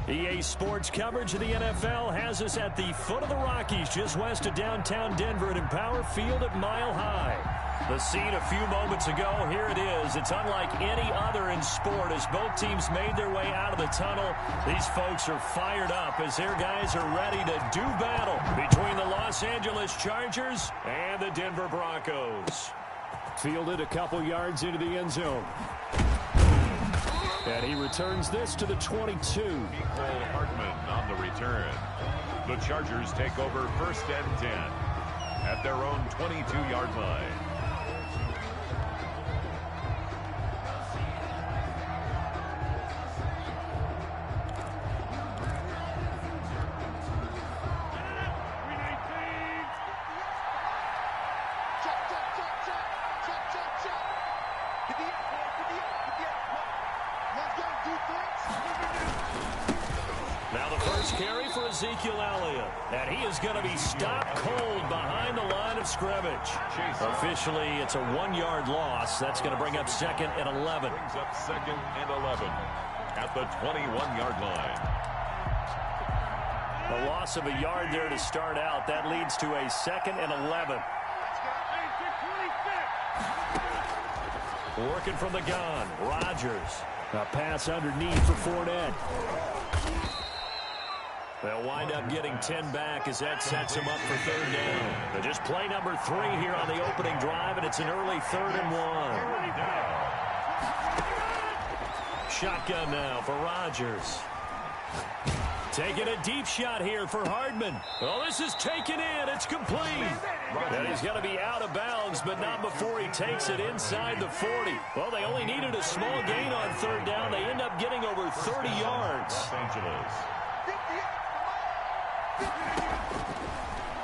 EA Sports coverage of the NFL has us at the foot of the Rockies, just west of downtown Denver at Empower Field at Mile High. The scene a few moments ago, here it is. It's unlike any other in sport as both teams made their way out of the tunnel. These folks are fired up as their guys are ready to do battle between the Los Angeles Chargers and the Denver Broncos. Fielded a couple yards into the end zone. And he returns this to the 22. Cole Hartman on the return. The Chargers take over 1st and 10 at their own 22-yard line. And he is going to be stopped cold behind the line of scrimmage. Officially, it's a 1-yard loss. That's going to bring up 2nd and 11. Brings up 2nd and 11 at the 21-yard line. A loss of a yard there to start out. That leads to a 2nd and 11. Working from the gun, Rodgers. A pass underneath for Fournette. They'll wind up getting 10 back as that sets them up for 3rd down. But just play number 3 here on the opening drive, and it's an early 3rd and 1. Shotgun now for Rodgers. Taking a deep shot here for Hardman. Well, this is taken in. It's complete. And he's going to be out of bounds, but not before he takes it inside the 40. Well, they only needed a small gain on 3rd down. They end up getting over 30 yards. Los Angeles.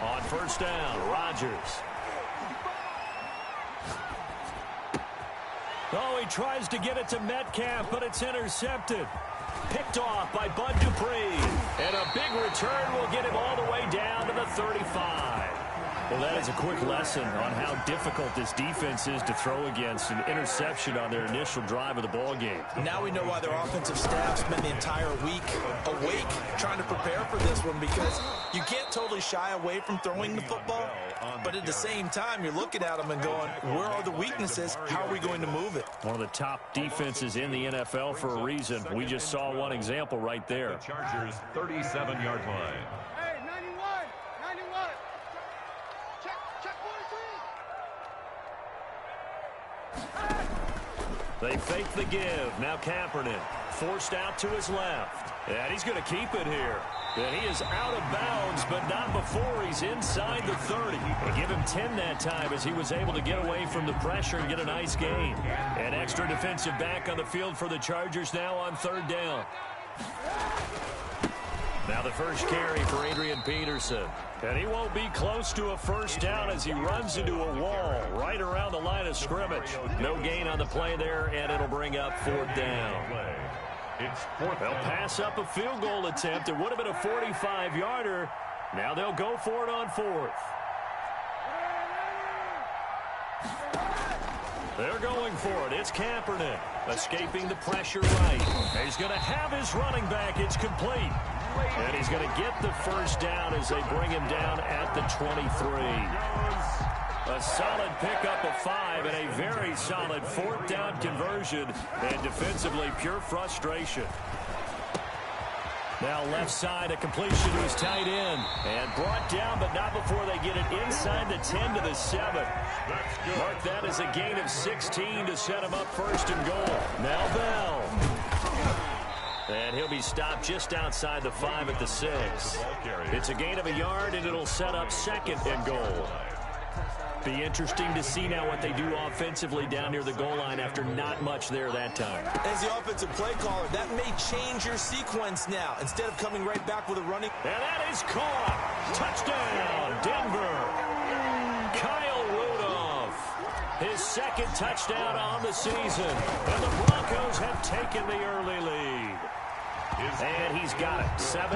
On 1st down, Rodgers. Oh, he tries to get it to Metcalf, but it's intercepted. Picked off by Bud Dupree. And a big return will get him all the way down to the 35. Well, that is a quick lesson on how difficult this defense is to throw against. An interception on their initial drive of the ball game. Now we know why their offensive staff spent the entire week awake trying to prepare for this one, because you can't totally shy away from throwing the football, but at the same time, you're looking at them and going, where are the weaknesses? How are we going to move it? One of the top defenses in the NFL for a reason. We just saw one example right there. The Chargers' 37-yard line. They fake the give. Now Kaepernick forced out to his left. And he's going to keep it here. And he is out of bounds, but not before he's inside the 30. They give him 10 that time as he was able to get away from the pressure and get a nice gain. An extra defensive back on the field for the Chargers now on 3rd down. Now the first carry for Adrian Peterson. And he won't be close to a 1st down as he runs into a wall right around the line of scrimmage. No gain on the play there, and it'll bring up 4th down. They'll pass up a field goal attempt. It would have been a 45-yarder. Now they'll go for it on 4th. They're going for it. It's Kaepernick escaping the pressure right. He's going to have his running back. It's complete. And he's going to get the 1st down as they bring him down at the 23. A solid pickup of 5 and a very solid 4th down conversion. And defensively, pure frustration. Now left side, a completion to his tight end. And brought down, but not before they get it inside the 10 to the 7. Mark that as a gain of 16 to set him up 1st and goal. Now Bell. And he'll be stopped just outside the 5 at the 6. It's a gain of a yard, and it'll set up 2nd and goal. Be interesting to see now what they do offensively down near the goal line after not much there that time. As the offensive play caller, that may change your sequence now. Instead of coming right back with a running. And that is caught. Touchdown, Denver. Kyle Rudolph. His 2nd touchdown on the season. And the Broncos have taken the early lead. And he's got it. 7-0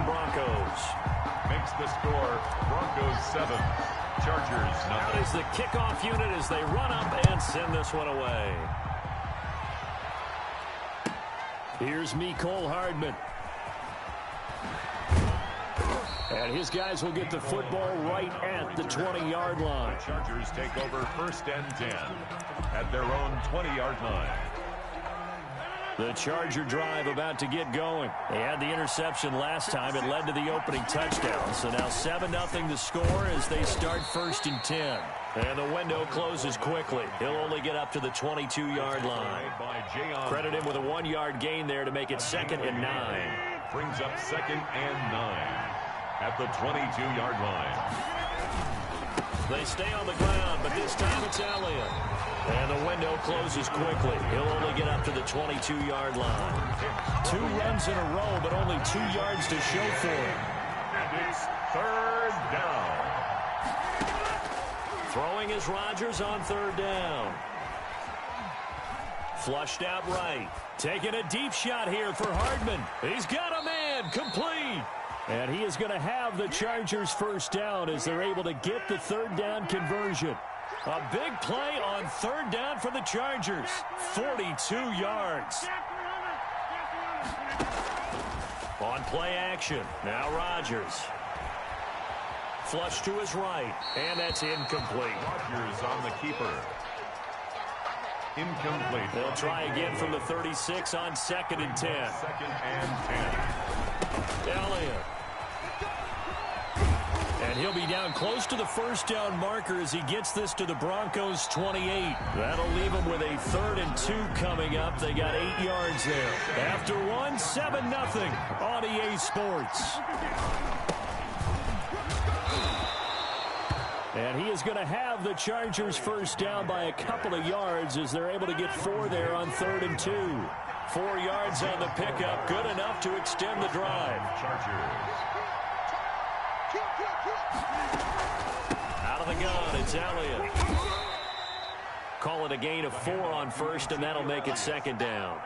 Broncos. Makes the score Broncos 7. Chargers nothing. Out is the kickoff unit as they run up and send this one away. Here's Cole Hardman. And his guys will get the football right at the 20-yard line. The Chargers take over first and 10 at their own 20-yard line. The Charger drive about to get going. They had the interception last time. It led to the opening touchdown. So now 7-0 to score as they start first and 10. And the window closes quickly. He'll only get up to the 22-yard line. Credit him with a 1-yard gain there to make it 2nd and 9. Brings up 2nd and 9 at the 22-yard line. They stay on the ground, but this time it's Elliott. And the window closes quickly. He'll only get up to the 22-yard line. 2 runs in a row, but only 2 yards to show for him. And it's 3rd down. Throwing is Rodgers on 3rd down. Flushed out right. Taking a deep shot here for Hardman. He's got a man. Complete. And he is going to have the Chargers first down as they're able to get the 3rd down conversion. A big play on 3rd down for the Chargers. 42 yards. On play action. Now Rodgers. Flush to his right. And that's incomplete. Rodgers on the keeper. Incomplete. They'll try again from the 36 on 2nd and 10. 2nd and 10. Elliott. And he'll be down close to the first down marker as he gets this to the Broncos' 28. That'll leave him with a 3rd and 2 coming up. They got 8 yards there. After 1, 7-0 on EA Sports. And he is going to have the Chargers first down by a couple of yards as they're able to get 4 there on 3rd and 2. 4 yards on the pickup, good enough to extend the drive. Chargers. Out of the gun, it's Elliott. Call it a gain of 4 on 1st, and that'll make it 2nd down.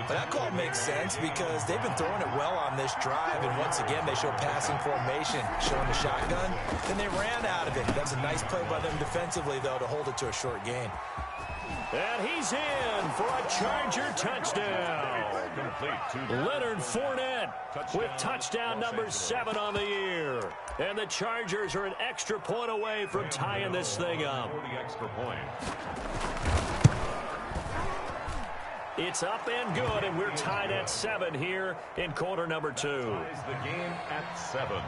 That call makes sense because they've been throwing it well on this drive, and once again they show passing formation, showing the shotgun. Then they ran out of it. That's a nice play by them defensively, though, to hold it to a short gain. And he's in for a Charger touchdown. Leonard Fournette with touchdown number 7 on the year. And the Chargers are an extra point away from tying this thing up. Extra point. It's up and good, and we're tied at 7 here in quarter number 2. Ties the game at 7.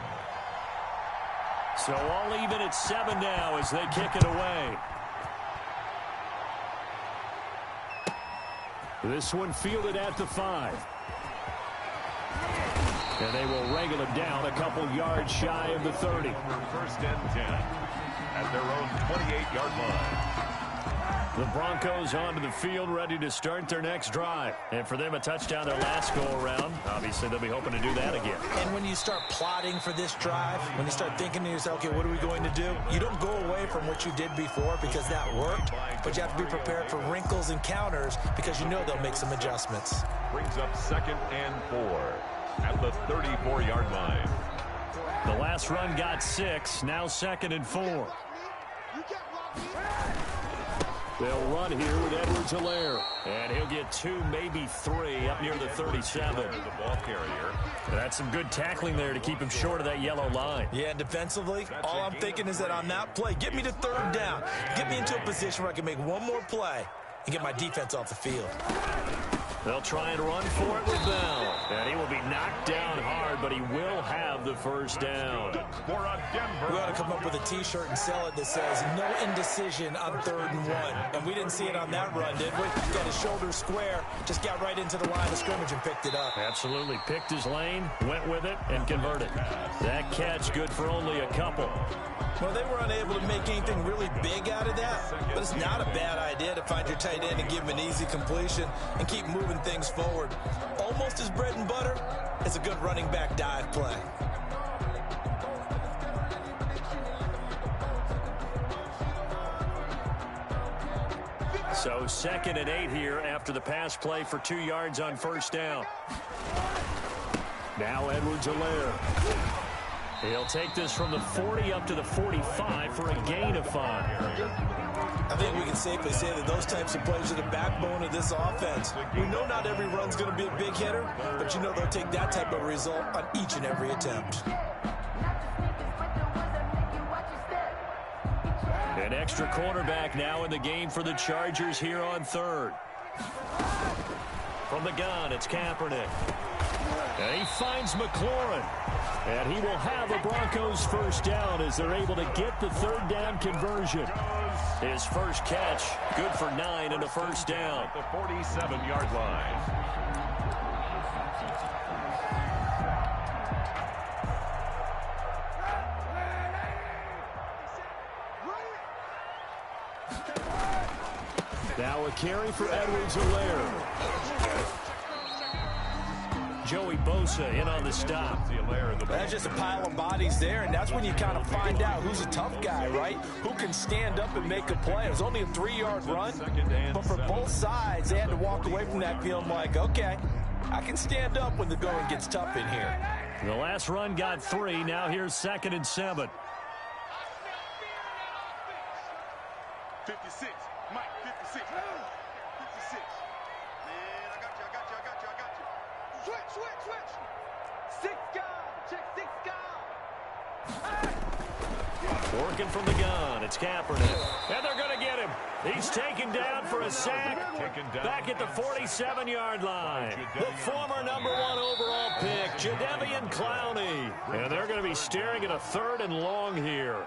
So all even at 7 now as they kick it away. This one fielded at the 5. And they will wrangle him down a couple yards shy of the 30. First and 10 at their own 28-yard line. The Broncos onto the field, ready to start their next drive. And for them, a touchdown their last go-around. Obviously, they'll be hoping to do that again. And when you start plotting for this drive, when you start thinking to yourself, okay, what are we going to do? You don't go away from what you did before because that worked, but you have to be prepared for wrinkles and counters because you know they'll make some adjustments. Brings up 2nd and 4 at the 34-yard line. The last run got 6, now 2nd and 4. They'll run here with Edwards-Helaire. And he'll get 2, maybe 3 up near the 37. The ball carrier. That's some good tackling there to keep him short of that yellow line. Yeah, and defensively, all I'm thinking is that on that play, get me to 3rd down. Get me into a position where I can make one more play and get my defense off the field. They'll try and run for it with Bell. And he will be knocked down hard, but he will have the first down. We ought to come up with a T-shirt and sell it that says, no indecision on 3rd and 1. And we didn't see it on that run, did we? Got his shoulder square, just got right into the line of scrimmage and picked it up. Absolutely. Picked his lane, went with it, and converted. That catch good for only a couple. Well, they were unable to make anything really big out of that, but it's not a bad idea to find your tight end and give him an easy completion and keep moving things forward. Almost as bread and butter as a good running back dive play. So 2nd and 8 here after the pass play for 2 yards on first down. Now Edwards-Helaire. He'll take this from the 40 up to the 45 for a gain of 5. I think we can safely say that those types of plays are the backbone of this offense. We know not every run's going to be a big hitter, but you know they'll take that type of result on each and every attempt. An extra cornerback now in the game for the Chargers here on third. From the gun, it's Kaepernick. And he finds McLaurin. And he will have a Broncos first down as they're able to get the third down conversion. His first catch, good for 9 and a first down. At the 47-yard line. Now a carry for Edwards-Helaire. Joey Bosa in on the stop. That's just a pile of bodies there, and that's when you kind of find out who's a tough guy, right? Who can stand up and make a play. It was only a 3-yard run, but for both sides, they had to walk away from that feeling like, okay, I can stand up when the going gets tough in here. The last run got 3. Now here's 2nd and 7. 56. Mike, 56. 56. Man, I got you. Switch. 6 guard. Check 6 guard. Working from the gun. It's Kaepernick. And they're going to get him. He's taken down for a sack. Back at the 47-yard line. The former number 1 overall pick, Jadeveon Clowney. And they're going to be staring at a 3rd and long here.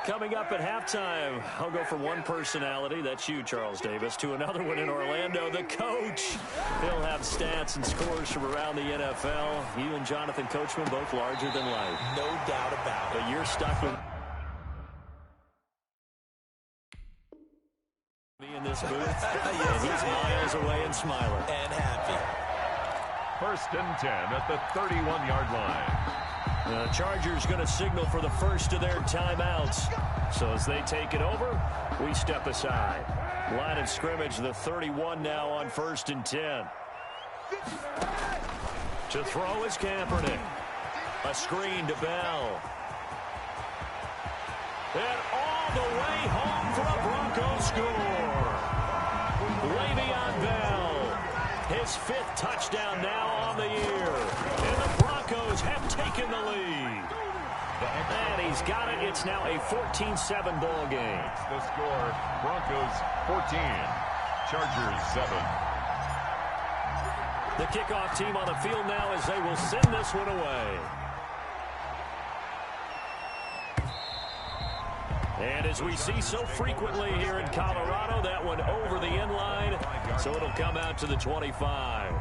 Coming up at halftime, I'll go from one personality, that's you, Charles Davis, to another one in Orlando, the coach. He'll have stats and scores from around the NFL. You and Jonathan Coachman both larger than life. No doubt about it. But you're stuck with me in this booth. And he's miles away and smiling. And happy. 1st and 10 at the 31-yard line. The Chargers going to signal for the first of their timeouts. So as they take it over, we step aside. Line of scrimmage, the 31 now on 1st and 10. To throw is Kaepernick. A screen to Bell. And all the way home for a Broncos score. Le'Veon Bell. His 5th touchdown now on the year. And the Broncos have taken the lead. And he's got it. It's now a 14-7 ball game. The score, Broncos 14, Chargers 7. The kickoff team on the field now as they will send this one away. And as we see so frequently here in Colorado, that one over the end line, so it'll come out to the 25.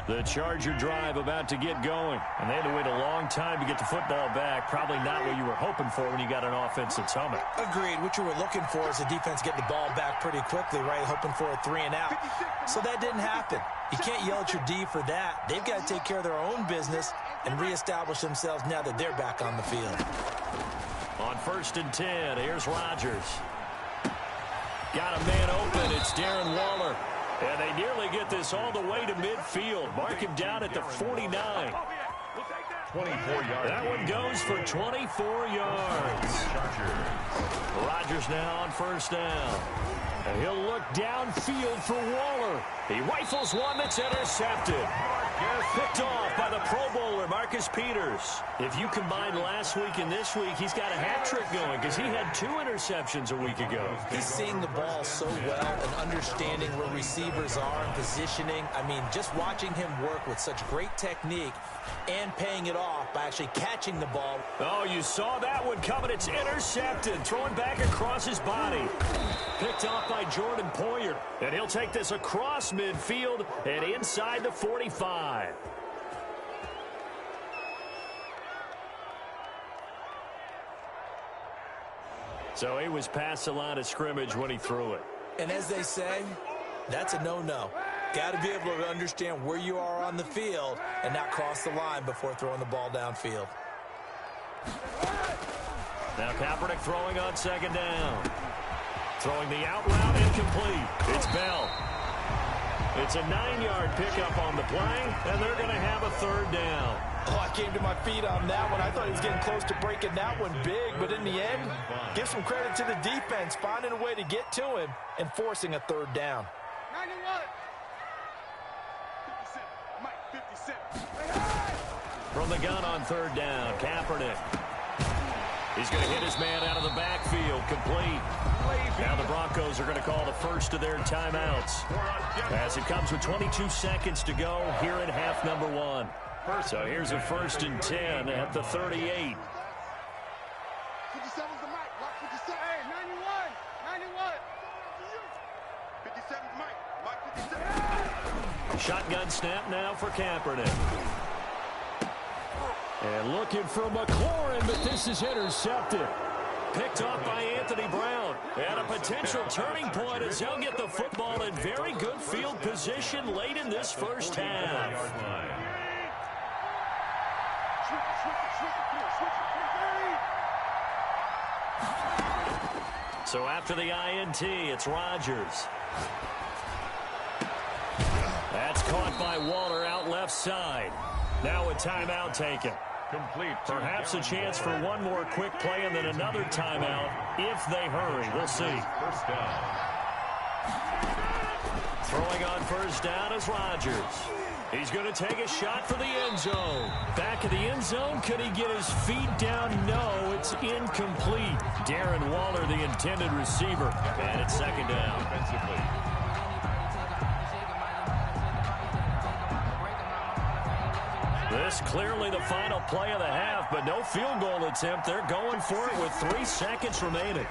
The Charger drive about to get going. And they had to wait a long time to get the football back. Probably not what you were hoping for when you got an offense that's humming. Agreed. What you were looking for is the defense getting the ball back pretty quickly, right? Hoping for a 3 and out. So that didn't happen. You can't yell at your D for that. They've got to take care of their own business and reestablish themselves now that they're back on the field. On 1st and 10, here's Rodgers. Got a man open. It's Darren Waller. And they nearly get this all the way to midfield. Mark him down at the 49. 24 yards. That one goes for 24 yards. Rodgers now on 1st down. And he'll look downfield for Waller. He rifles one that's intercepted. Picked off by the Pro Bowler, Marcus Peters. If you combine last week and this week, he's got a hat trick going because he had 2 interceptions a week ago. He's seeing the ball so well and understanding where receivers are and positioning. I mean, just watching him work with such great technique and paying it off by actually catching the ball. Oh, you saw that one coming. It's intercepted. Throwing back across his body. Picked off by Jordan Poyer. And he'll take this across midfield and inside the 45. So he was past the line of scrimmage when he threw it. And as they say, that's a no-no. Got to be able to understand where you are on the field and not cross the line before throwing the ball downfield. Now Kaepernick throwing on 2nd down. Throwing the out route incomplete. It's Bell. It's a 9-yard pickup on the play, and they're going to have a 3rd down. Oh, I came to my feet on that one. I thought he was getting close to breaking that one big, but in the end, give some credit to the defense, finding a way to get to him and forcing a 3rd down. 91. 57. Mike, 57. From the gun on 3rd down, Kaepernick. He's going to hit his man out of the backfield, complete. Now the Broncos are going to call the first of their timeouts as it comes with 22 seconds to go here in half number 1. So here's a 1st and 10 at the 38. 57's the mic. Lock 57. Hey, 91. 91. 57's mic. Lock 57. Shotgun snap now for Kaepernick. And looking for McLaurin, but this is intercepted. Picked off by Anthony Brown. And a potential turning point as he'll get the football in very good field position late in this first half. So after the INT, it's Rodgers. That's caught by Waller out left side. Now a timeout taken. Complete. Perhaps a chance for one more quick play and then another timeout if they hurry. We'll see. First down. Throwing on first down is Rodgers. He's going to take a shot for the end zone. Back of the end zone. Could he get his feet down? No, it's incomplete. Darren Waller, the intended receiver. And it's second down. Defensively. This clearly the final play of the half, but no field goal attempt. They're going for it with 3 seconds remaining.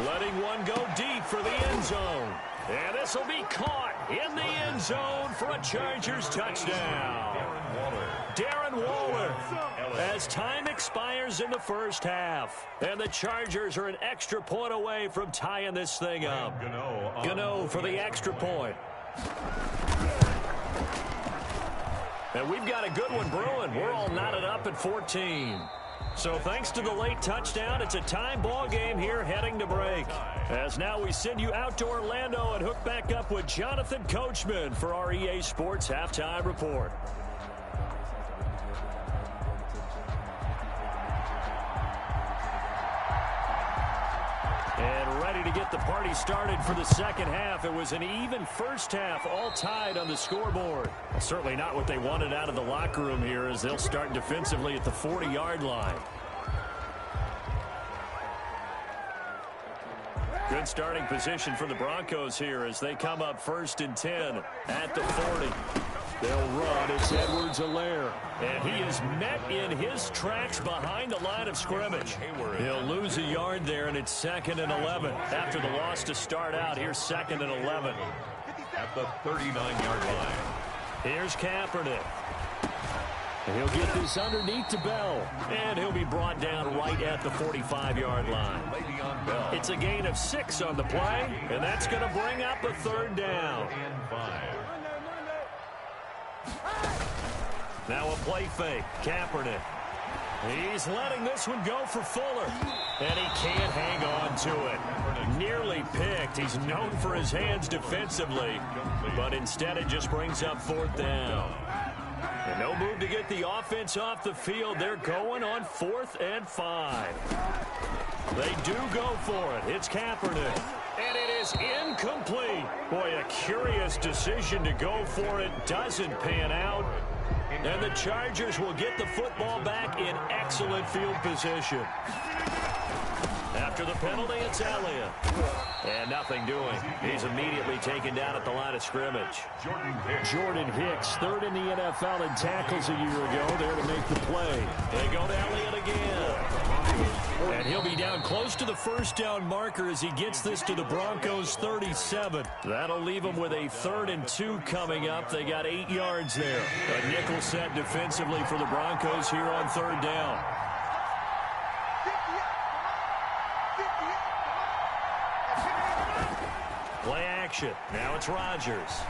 Letting one go deep for the end zone. And this will be caught in the end zone for a Chargers touchdown. Darren Waller as time expires in the first half. And the Chargers are an extra point away from tying this thing up. Gano for the extra point. And we've got a good one brewing. We're all knotted up at 14. So thanks to the late touchdown, it's a time ball game here heading to break. As now we send you out to Orlando and hook back up with Jonathan Coachman for our EA Sports Halftime Report. And ready to get the party started for the second half. It was an even first half, all tied on the scoreboard. Well, certainly not what they wanted out of the locker room here as they'll start defensively at the 40-yard line. Good starting position for the Broncos here as they come up 1st and 10 at the 40. They'll run. It's Edwards-Helaire. And he is met in his tracks behind the line of scrimmage. He'll lose a yard there, and it's 2nd and 11. After the loss to start out, here's 2nd and 11. At the 39-yard line. Here's Kaepernick. He'll get this underneath to Bell. And he'll be brought down right at the 45-yard line. It's a gain of 6 on the play, and that's going to bring up a 3rd down. And 5. Now a play fake. Kaepernick. He's letting this one go for Fuller. And he can't hang on to it. Nearly picked. He's known for his hands defensively. But instead it just brings up 4th down. And no move to get the offense off the field. They're going on 4th and 5. They do go for it. It's Kaepernick. And it is incomplete. Boy, a curious decision to go for it. Doesn't pan out. And the Chargers will get the football back in excellent field position. After the penalty, it's Elliott. And nothing doing. He's immediately taken down at the line of scrimmage. Jordan Hicks, 3rd in the NFL in tackles a year ago, there to make the play. They go to Elliott again. And he'll be down close to the 1st down marker as he gets this to the Broncos 37. That'll leave them with a 3rd and 2 coming up. They got 8 yards there. A nickel set defensively for the Broncos here on 3rd down. Play action. Now it's Rodgers.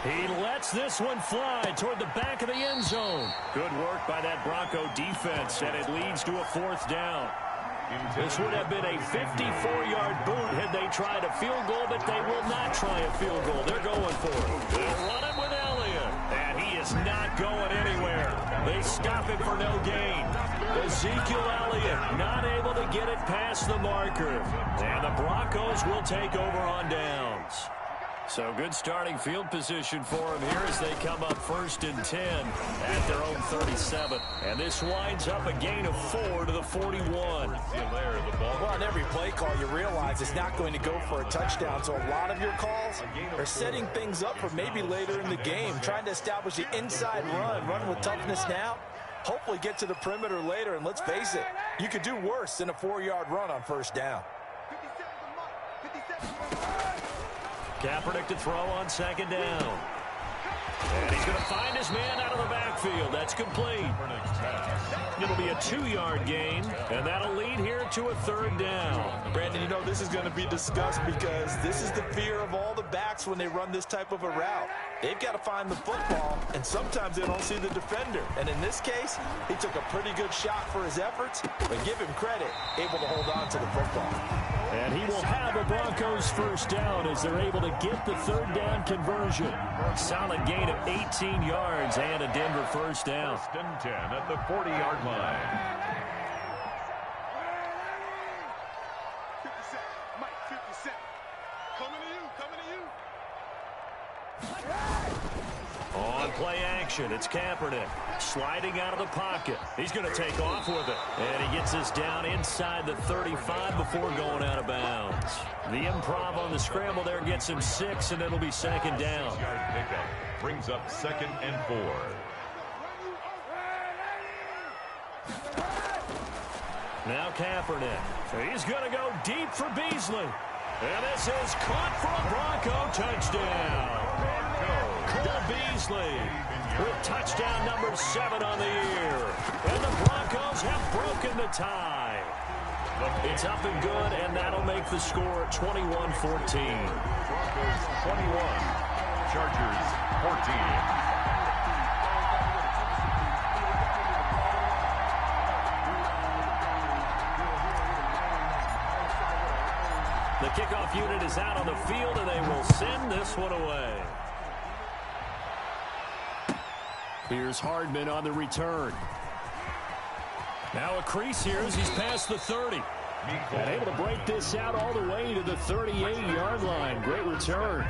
He lets this one fly toward the back of the end zone. Good work by that Bronco defense, and it leads to a 4th down. This would have been a 54-yard boot had they tried a field goal, but they will not try a field goal. They're going for it. They'll run it with Elliott, and he is not going anywhere. They stop him for no gain. Ezekiel Elliott not able to get it past the marker. And the Broncos will take over on downs. So good starting field position for them here as they come up 1st and 10 at their own 37. And this winds up a gain of 4 to the 41. Well, on every play call, you realize it's not going to go for a touchdown. So a lot of your calls are setting things up for maybe later in the game, trying to establish the inside run with toughness now. Hopefully get to the perimeter later. And let's face it, you could do worse than a 4-yard run on 1st down. Kaepernick to throw on 2nd down. And he's going to find his man out of the backfield. That's complete. It'll be a 2-yard gain, and that'll lead here to a 3rd down. Brandon, you know this is going to be discussed because this is the fear of all the backs when they run this type of a route. They've got to find the football, and sometimes they don't see the defender. And in this case, he took a pretty good shot for his efforts, but give him credit, able to hold on to the football. And he will have a Broncos 1st down as they're able to get the 3rd down conversion. Solid gain of 18 yards and a Denver 1st down. 1st and 10 at the 40-yard line. 57, Mike, 57. Coming to you. On play action, it's Kaepernick sliding out of the pocket. He's going to take off with it. And he gets us down inside the 35 before going out of bounds. The improv on the scramble there gets him 6, and it'll be 2nd down. 6-yard pickup brings up 2nd and 4. Now Kaepernick. He's going to go deep for Beasley. And this is caught for a Bronco touchdown. Cole Beasley with touchdown number 7 on the year. And the Broncos have broken the tie. It's up and good, and that'll make the score 21-14. Broncos 21, Chargers 14. The kickoff unit is out on the field, and they will send this one away. Here's Hardman on the return. Now a crease here as he's past the 30. And able to break this out all the way to the 38-yard line. Great return.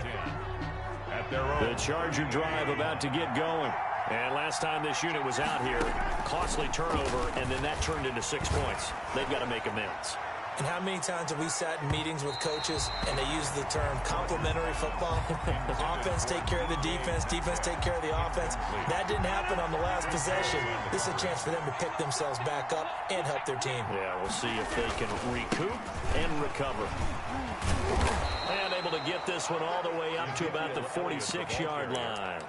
The Charger drive about to get going. And last time this unit was out here, costly turnover, and then that turned into 6 points. They've got to make amends. And how many times have we sat in meetings with coaches and they use the term complementary football? Offense take care of the defense, defense take care of the offense. That didn't happen on the last possession. This is a chance for them to pick themselves back up and help their team. Yeah, we'll see if they can recoup and recover. And able to get this one all the way up to about the 46-yard line.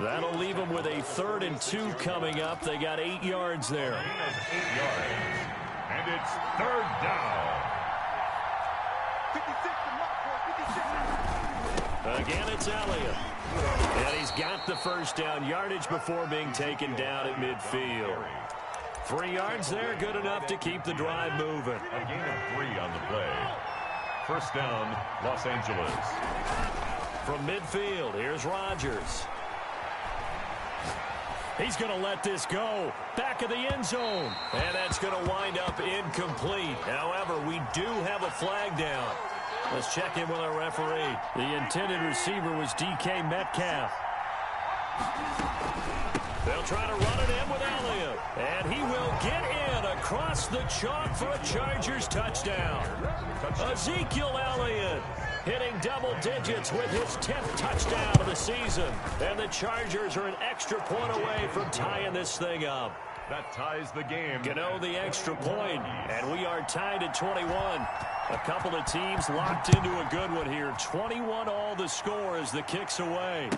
That'll leave them with a 3rd and 2 coming up. They got 8 yards there. 8 yards. And it's 3rd down. 56, Again, it's Elliott. And he's got the 1st down yardage before being taken down at midfield. 3 yards there, good enough to keep the drive moving. A gain of 3 on the play. 1st down, Los Angeles. From midfield, here's Rodgers. He's going to let this go. Back of the end zone. And that's going to wind up incomplete. However, we do have a flag down. Let's check in with our referee. The intended receiver was DK Metcalf. They'll try to run it in with Elliott. And he will get in across the chalk for a Chargers touchdown. Ezekiel Elliott hitting double digits with his 10th touchdown of the season. And the Chargers are an extra point away from tying this thing up. That ties the game. Gano the extra point, and we are tied at 21. A couple of teams locked into a good one here. 21 all the score as the kick's away.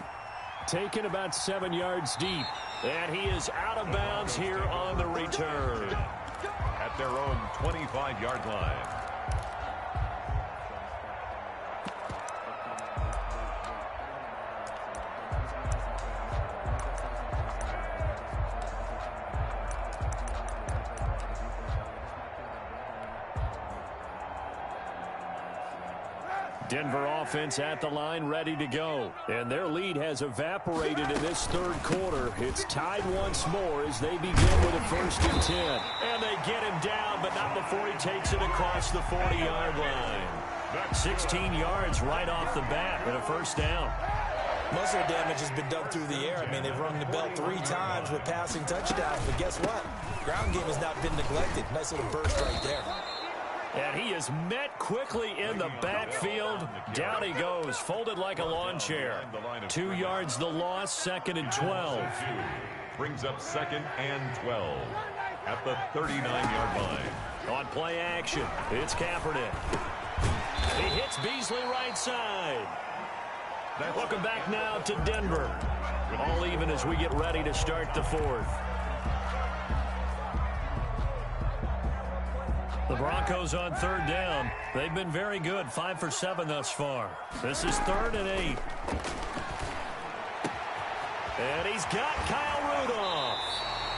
Taken about 7 yards deep, and he is out of bounds here on the return. At their own 25-yard line. Denver offense at the line, ready to go. And their lead has evaporated in this 3rd quarter. It's tied once more as they begin with a 1st and 10. And they get him down, but not before he takes it across the 40-yard line. 16 yards right off the bat and a first down. Most of the damage has been done through the air. I mean, they've rung the bell 3 times with passing touchdowns, but guess what? Ground game has not been neglected. Nice little burst right there. And he is met quickly in the backfield. Down he goes, folded like a lawn chair. 2 yards the loss, 2nd and 12. Brings up 2nd and 12 at the 39-yard line. On play action, it's Kaepernick. He hits Beasley right side. Welcome back now to Denver. All even as we get ready to start the 4th. The Broncos on 3rd down. They've been very good, 5 for 7 thus far. This is 3rd and 8. And he's got Kyle Rudolph.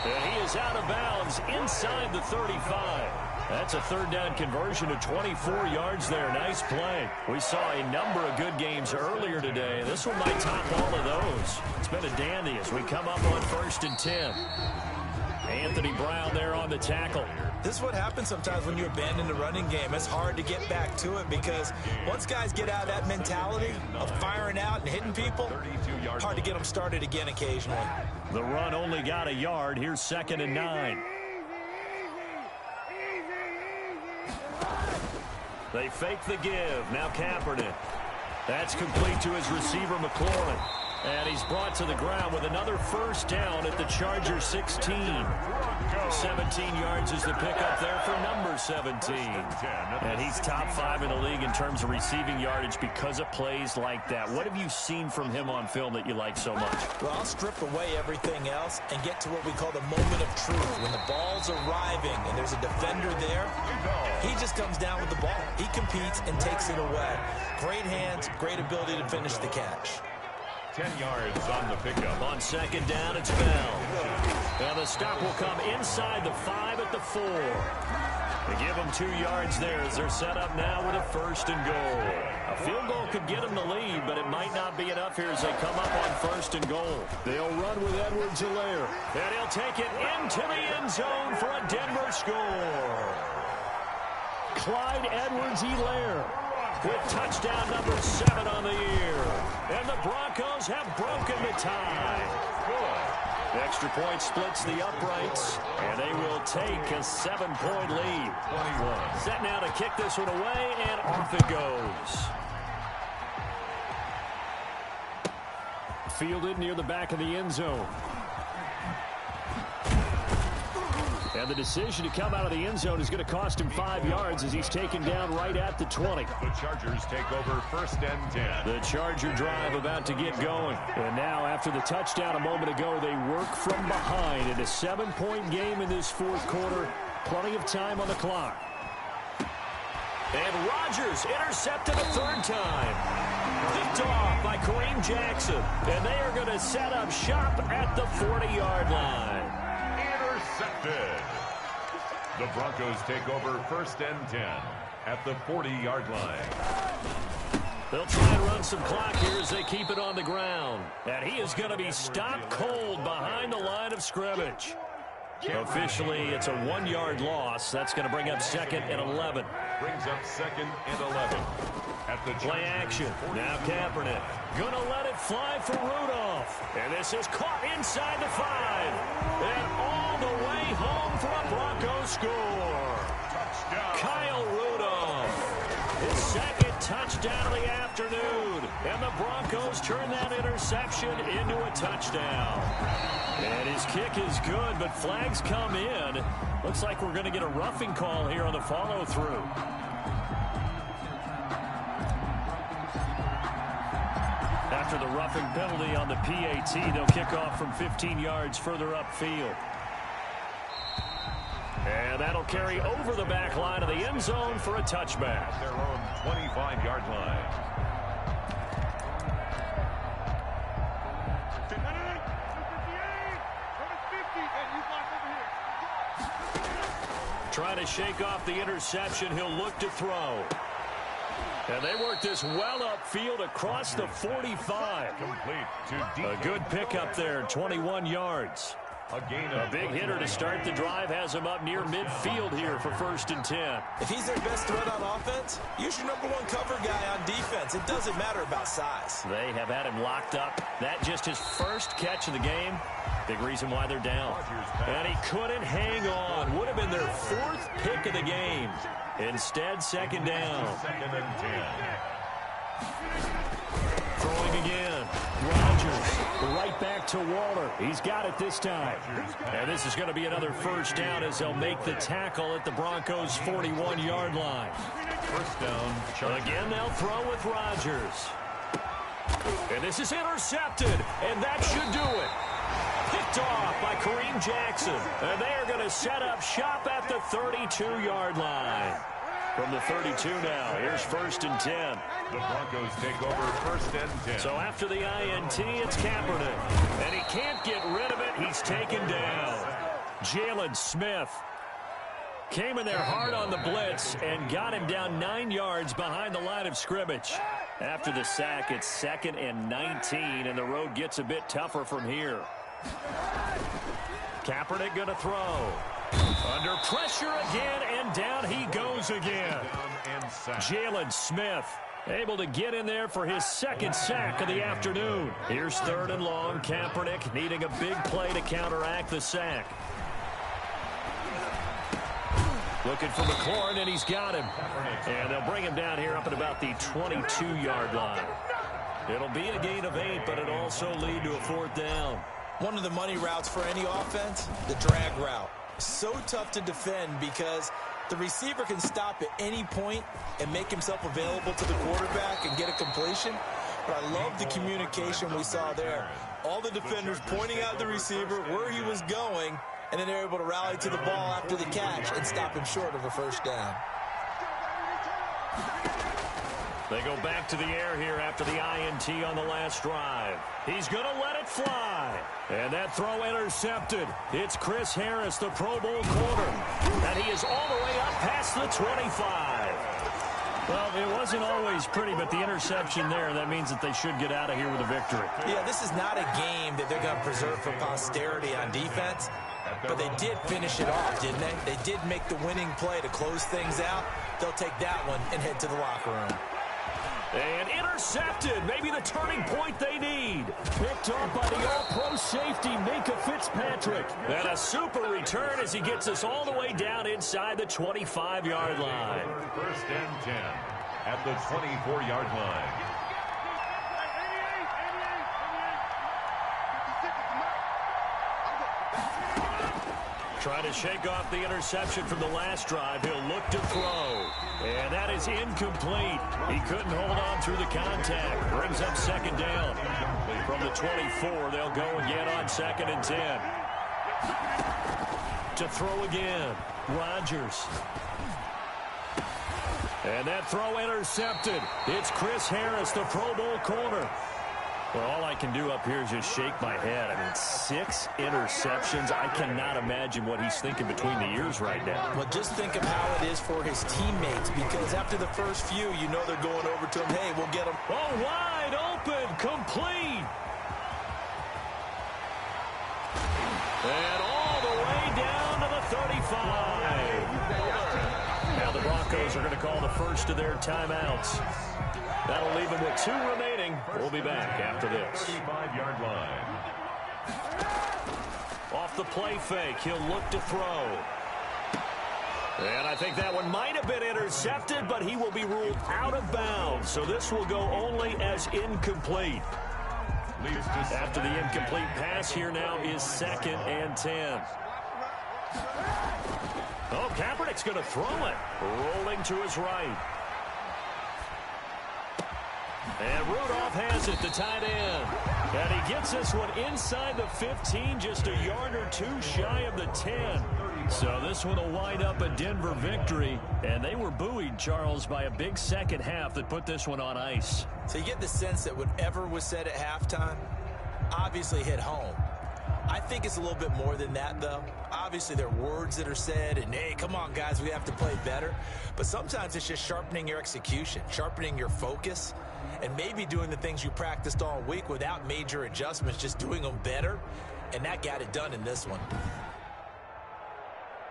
And he is out of bounds inside the 35. That's a 3rd down conversion of 24 yards there. Nice play. We saw a number of good games earlier today. This one might top all of those. It's been a dandy as we come up on 1st and 10. Anthony Brown there on the tackle. This is what happens sometimes when you abandon the running game. It's hard to get back to it because once guys get out of that mentality of firing out and hitting people, hard to get them started again occasionally. The run only got a yard. Here's 2nd and 9. They fake the give. Now Kaepernick. That's complete to his receiver, McLaurin. And he's brought to the ground with another first down at the Chargers 16. 17 yards is the pickup there for number 17. And he's top 5 in the league in terms of receiving yardage because of plays like that. What have you seen from him on film that you like so much? Well, I'll strip away everything else and get to what we call the moment of truth. When the ball's arriving and there's a defender there, he just comes down with the ball. He competes and takes it away. Great hands, great ability to finish the catch. 10 yards on the pickup. On 2nd down, it's Bell. Now the stop will come inside the 5 at the 4. They give them 2 yards there as they're set up now with a 1st and goal. A field goal could get them the lead, but it might not be enough here as they come up on 1st and goal. They'll run with Edwards-Helaire. And he'll take it into the end zone for a Denver score. Clyde Edwards-Helaire with touchdown number 7 on the year. And the Broncos have broken the tie. The extra point splits the uprights, and they will take a 7-point lead. 21. Set now to kick this one away, and off it goes. Fielded near the back of the end zone. And the decision to come out of the end zone is going to cost him 5 yards as he's taken down right at the 20. The Chargers take over 1st and 10. The Charger drive about to get going. And now after the touchdown a moment ago, they work from behind in a 7-point game in this 4th quarter. Plenty of time on the clock. And Rodgers intercepted a 3rd time. Picked off by Kareem Jackson. And they are going to set up shop at the 40-yard line. Intercepted. The Broncos take over 1st and 10 at the 40-yard line. They'll try and run some clock here as they keep it on the ground. And he is going to be stopped cold behind the line of scrimmage. Officially, it's a 1-yard loss. That's going to bring up 2nd and 11. Brings up 2nd and 11. At the play action. Now Kaepernick. Going to let it fly for Rudolph. And this is caught inside the 5. And all the way home for a Broncos score. Touchdown. Kyle Rudolph. His 2nd touchdown of the afternoon. And the Broncos turn that interception into a touchdown. And his kick is good, but flags come in. Looks like we're going to get a roughing call here on the follow-through. After the roughing penalty on the PAT, they'll kick off from 15 yards further upfield. And that'll carry over the back line of the end zone for a touchback. Their own 25-yard line. Trying to shake off the interception. He'll look to throw. And they work this well upfield across the 45. Complete to deep. A good pickup there, 21 yards. A big hitter to start the drive has him up near midfield here for 1st and 10. If he's their best threat on offense, use your #1 cover guy on defense. It doesn't matter about size. They have had him locked up. That just his first catch of the game. Big reason why they're down. And he couldn't hang on. Would have been their 4th pick of the game. Instead, 2nd down. 2nd and 10. Throwing again. Rodgers right back to Waller. He's got it this time. And this is going to be another 1st down as they'll make the tackle at the Broncos' 41-yard line. 1st down. Again, they'll throw with Rodgers. And this is intercepted, and that should do it. Picked off by Kareem Jackson. And they are going to set up shop at the 32-yard line. From the 32 now, here's 1st and 10. The Broncos take over 1st and 10. So after the INT, it's Kaepernick. And he can't get rid of it. He's taken down. Jalen Smith came in there hard on the blitz and got him down 9 yards behind the line of scrimmage. After the sack, it's 2nd and 19, and the road gets a bit tougher from here. Kaepernick going to throw. Under pressure again, and down he goes again. Jalen Smith able to get in there for his 2nd sack of the afternoon. Here's 3rd and long. Kaepernick needing a big play to counteract the sack. Looking for McLaurin, and he's got him. And they'll bring him down here up at about the 22-yard line. It'll be a gain of 8, but it'll also lead to a 4th down. One of the money routes for any offense, the drag route. So tough to defend because the receiver can stop at any point and make himself available to the quarterback and get a completion. But I love the communication we saw there. All the defenders pointing out the receiver where he was going, and then they're able to rally to the ball after the catch and stop him short of a 1st down. They go back to the air here after the INT on the last drive. He's going to let it fly. And that throw intercepted. It's Chris Harris, the Pro Bowl corner. And he is all the way up past the 25. Well, it wasn't always pretty, but the interception there, that means that they should get out of here with a victory. Yeah, this is not a game that they're going to preserve for posterity on defense. But they did finish it off, didn't they? They did make the winning play to close things out. They'll take that one and head to the locker room. And intercepted. Maybe the turning point they need. Picked up by the all-pro safety, Minka Fitzpatrick. And a super return as he gets us all the way down inside the 25-yard line. 1st and 10 at the 24-yard line. Trying to shake off the interception from the last drive. He'll look to throw. And that is incomplete. He couldn't hold on through the contact. Brings up 2nd down. From the 24, they'll go again on 2nd and 10. To throw again. Rodgers. And that throw intercepted. It's Chris Harris, the Pro Bowl corner. Well, all I can do up here is just shake my head. I mean, 6 interceptions. I cannot imagine what he's thinking between the ears right now. Well, just think of how it is for his teammates, because after the first few, you know they're going over to him. Hey, we'll get him. Oh, wide open, complete. And all the way down to the 35. Now the Broncos are going to call the first of their timeouts. That'll leave them with 2 remaining. We'll be back after this. 35-yard line. Off the play fake, he'll look to throw. And I think that one might have been intercepted, but he will be ruled out of bounds. So this will go only as incomplete. After the incomplete pass, here now is 2nd and 10. Oh, Kaepernick's going to throw it. Rolling to his right. And Rudolph has it, the tight end. And he gets this one inside the 15, just a yard or 2 shy of the 10. So this one will wind up a Denver victory. And they were buoyed, Charles, by a big second half that put this one on ice. So you get the sense that whatever was said at halftime obviously hit home. I think it's a little bit more than that, though. Obviously, there are words that are said, and, hey, come on, guys, we have to play better. But sometimes it's just sharpening your execution, sharpening your focus, and maybe doing the things you practiced all week without major adjustments, just doing them better. and that got it done in this one.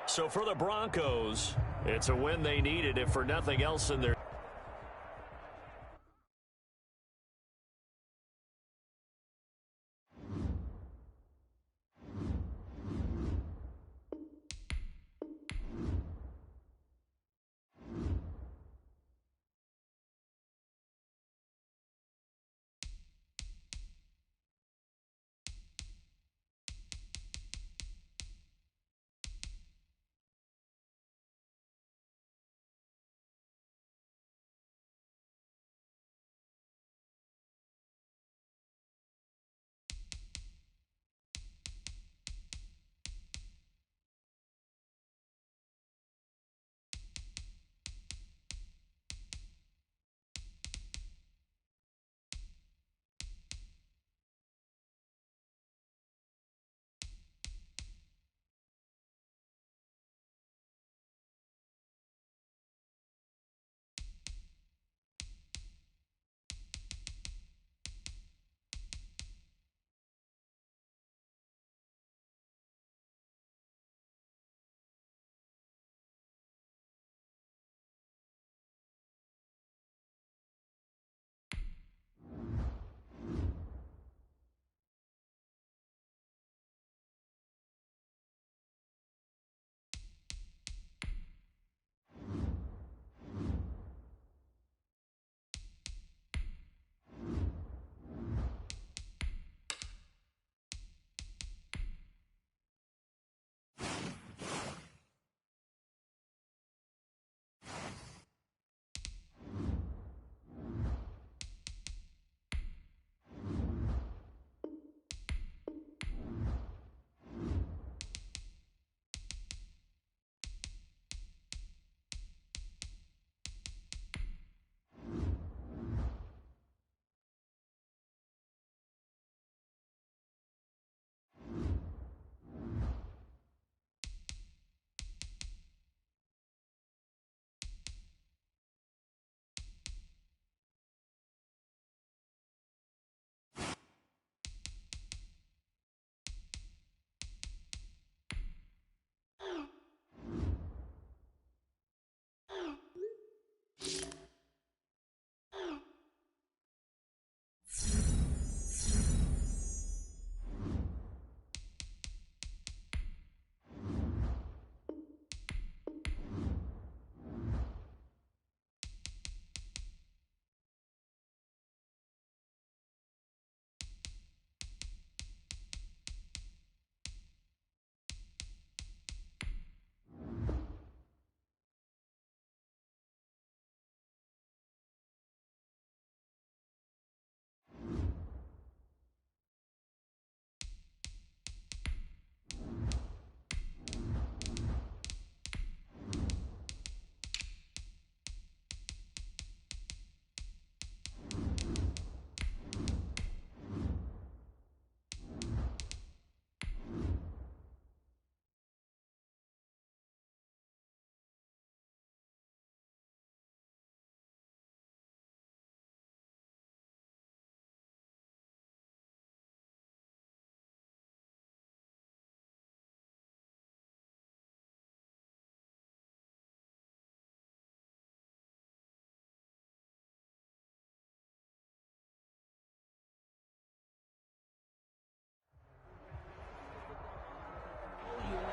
So for the Broncos, it's a win they needed, if for nothing else in their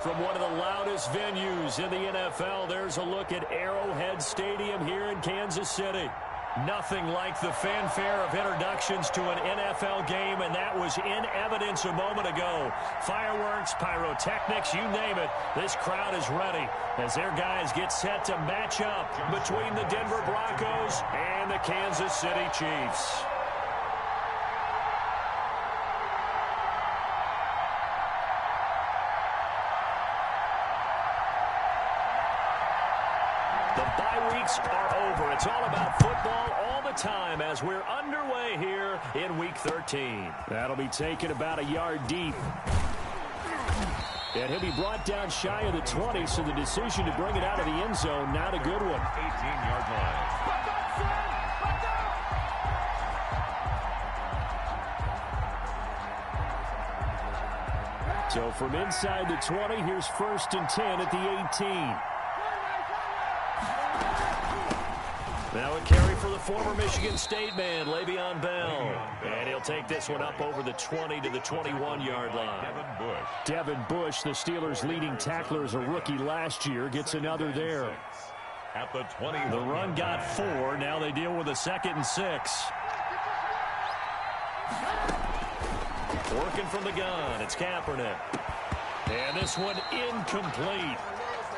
from one of the loudest venues in the NFL, there's a look at Arrowhead Stadium here in Kansas City. Nothing like the fanfare of introductions to an NFL game, and that was in evidence a moment ago. Fireworks, pyrotechnics, you name it. This crowd is ready as their guys get set to match up between the Denver Broncos and the Kansas City Chiefs. The bye weeks are over. It's all about football all the time as we're underway here in Week 13. That'll be taken about a yard deep. And he'll be brought down shy of the 20, so the decision to bring it out of the end zone, not a good one. 18-yard line. So from inside the 20, here's 1st and 10 at the 18. Now a carry for the former Michigan State man, Le'Veon Bell. And he'll take this one up over the 20 to the 21-yard line. Devin Bush, the Steelers' leading tackler as a rookie last year, gets another there. At the 20. The run got 4. Now they deal with a 2nd and 6. Working from the gun, it's Kaepernick. And this one incomplete.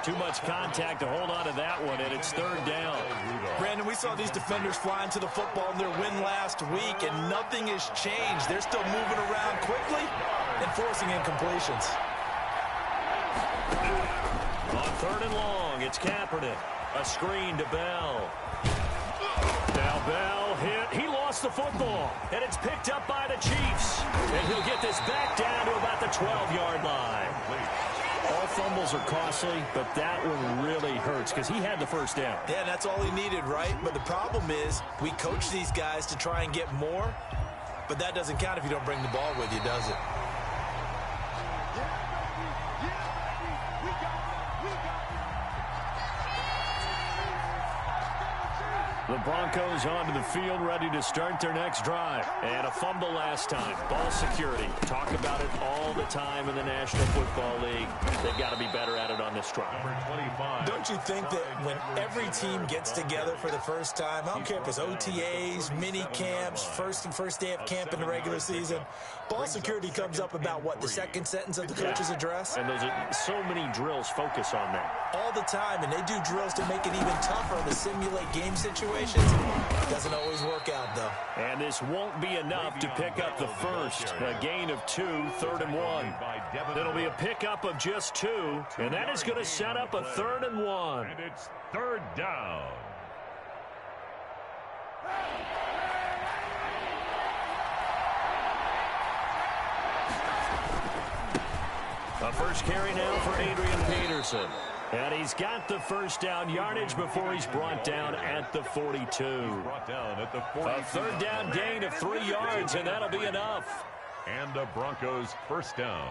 Too much contact to hold on to that one, and it's 3rd down. Brandon, we saw these defenders flying to the football in their win last week, and nothing has changed. They're still moving around quickly and forcing incompletions. On 3rd and long, it's Kaepernick. A screen to Bell. Now Bell hit. He lost the football, and it's picked up by the Chiefs. And he'll get this back down to about the 12-yard line. All fumbles are costly, but that one really hurts because he had the 1st down. Yeah, and that's all he needed, right? But the problem is we coach these guys to try and get more, but that doesn't count if you don't bring the ball with you, does it? The Broncos onto the field, ready to start their next drive. And a fumble last time. Ball security. Talk about it all the time in the National Football League. They've got to be better at it on this drive. Don't you think that when every team gets together for the first time, I don't care if it's OTAs, mini camps, first day of camp in the regular season, ball security comes up about, what, the 2nd sentence of the coach's address? And those are so many drills focus on that. All the time, and they do drills to make it even tougher to simulate game situations. Doesn't always work out, though. And this won't be enough to pick up the first. A gain of 2, 3rd and 1. It'll be a pickup of just 2, and that is going to set up a 3rd and 1. And it's 3rd down. A first carry now for Adrian Peterson. And he's got the 1st down yardage before he's brought down at the 42. A 3rd down gain of 3 yards, and that'll be enough. And the Broncos 1st down.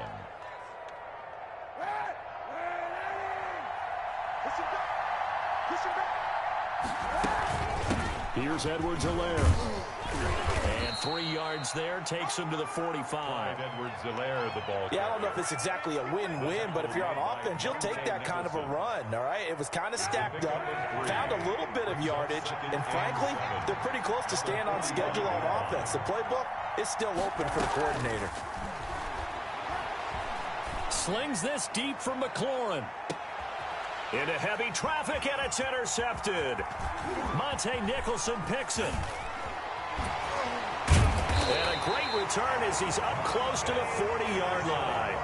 Here's Edwards-Helaire. And 3 yards there takes him to the 45. Edwards-Helaire, the ball. Yeah, I don't know if it's exactly a win-win, but if you're on offense, you'll take that kind of a run, all right? It was kind of stacked up, found a little bit of yardage, and frankly, they're pretty close to staying on schedule on offense. The playbook is still open for the coordinator. Slings this deep from McLaurin. Into heavy traffic, and it's intercepted. Monte Nicholson picks it. And a great return as he's up close to the 40-yard line.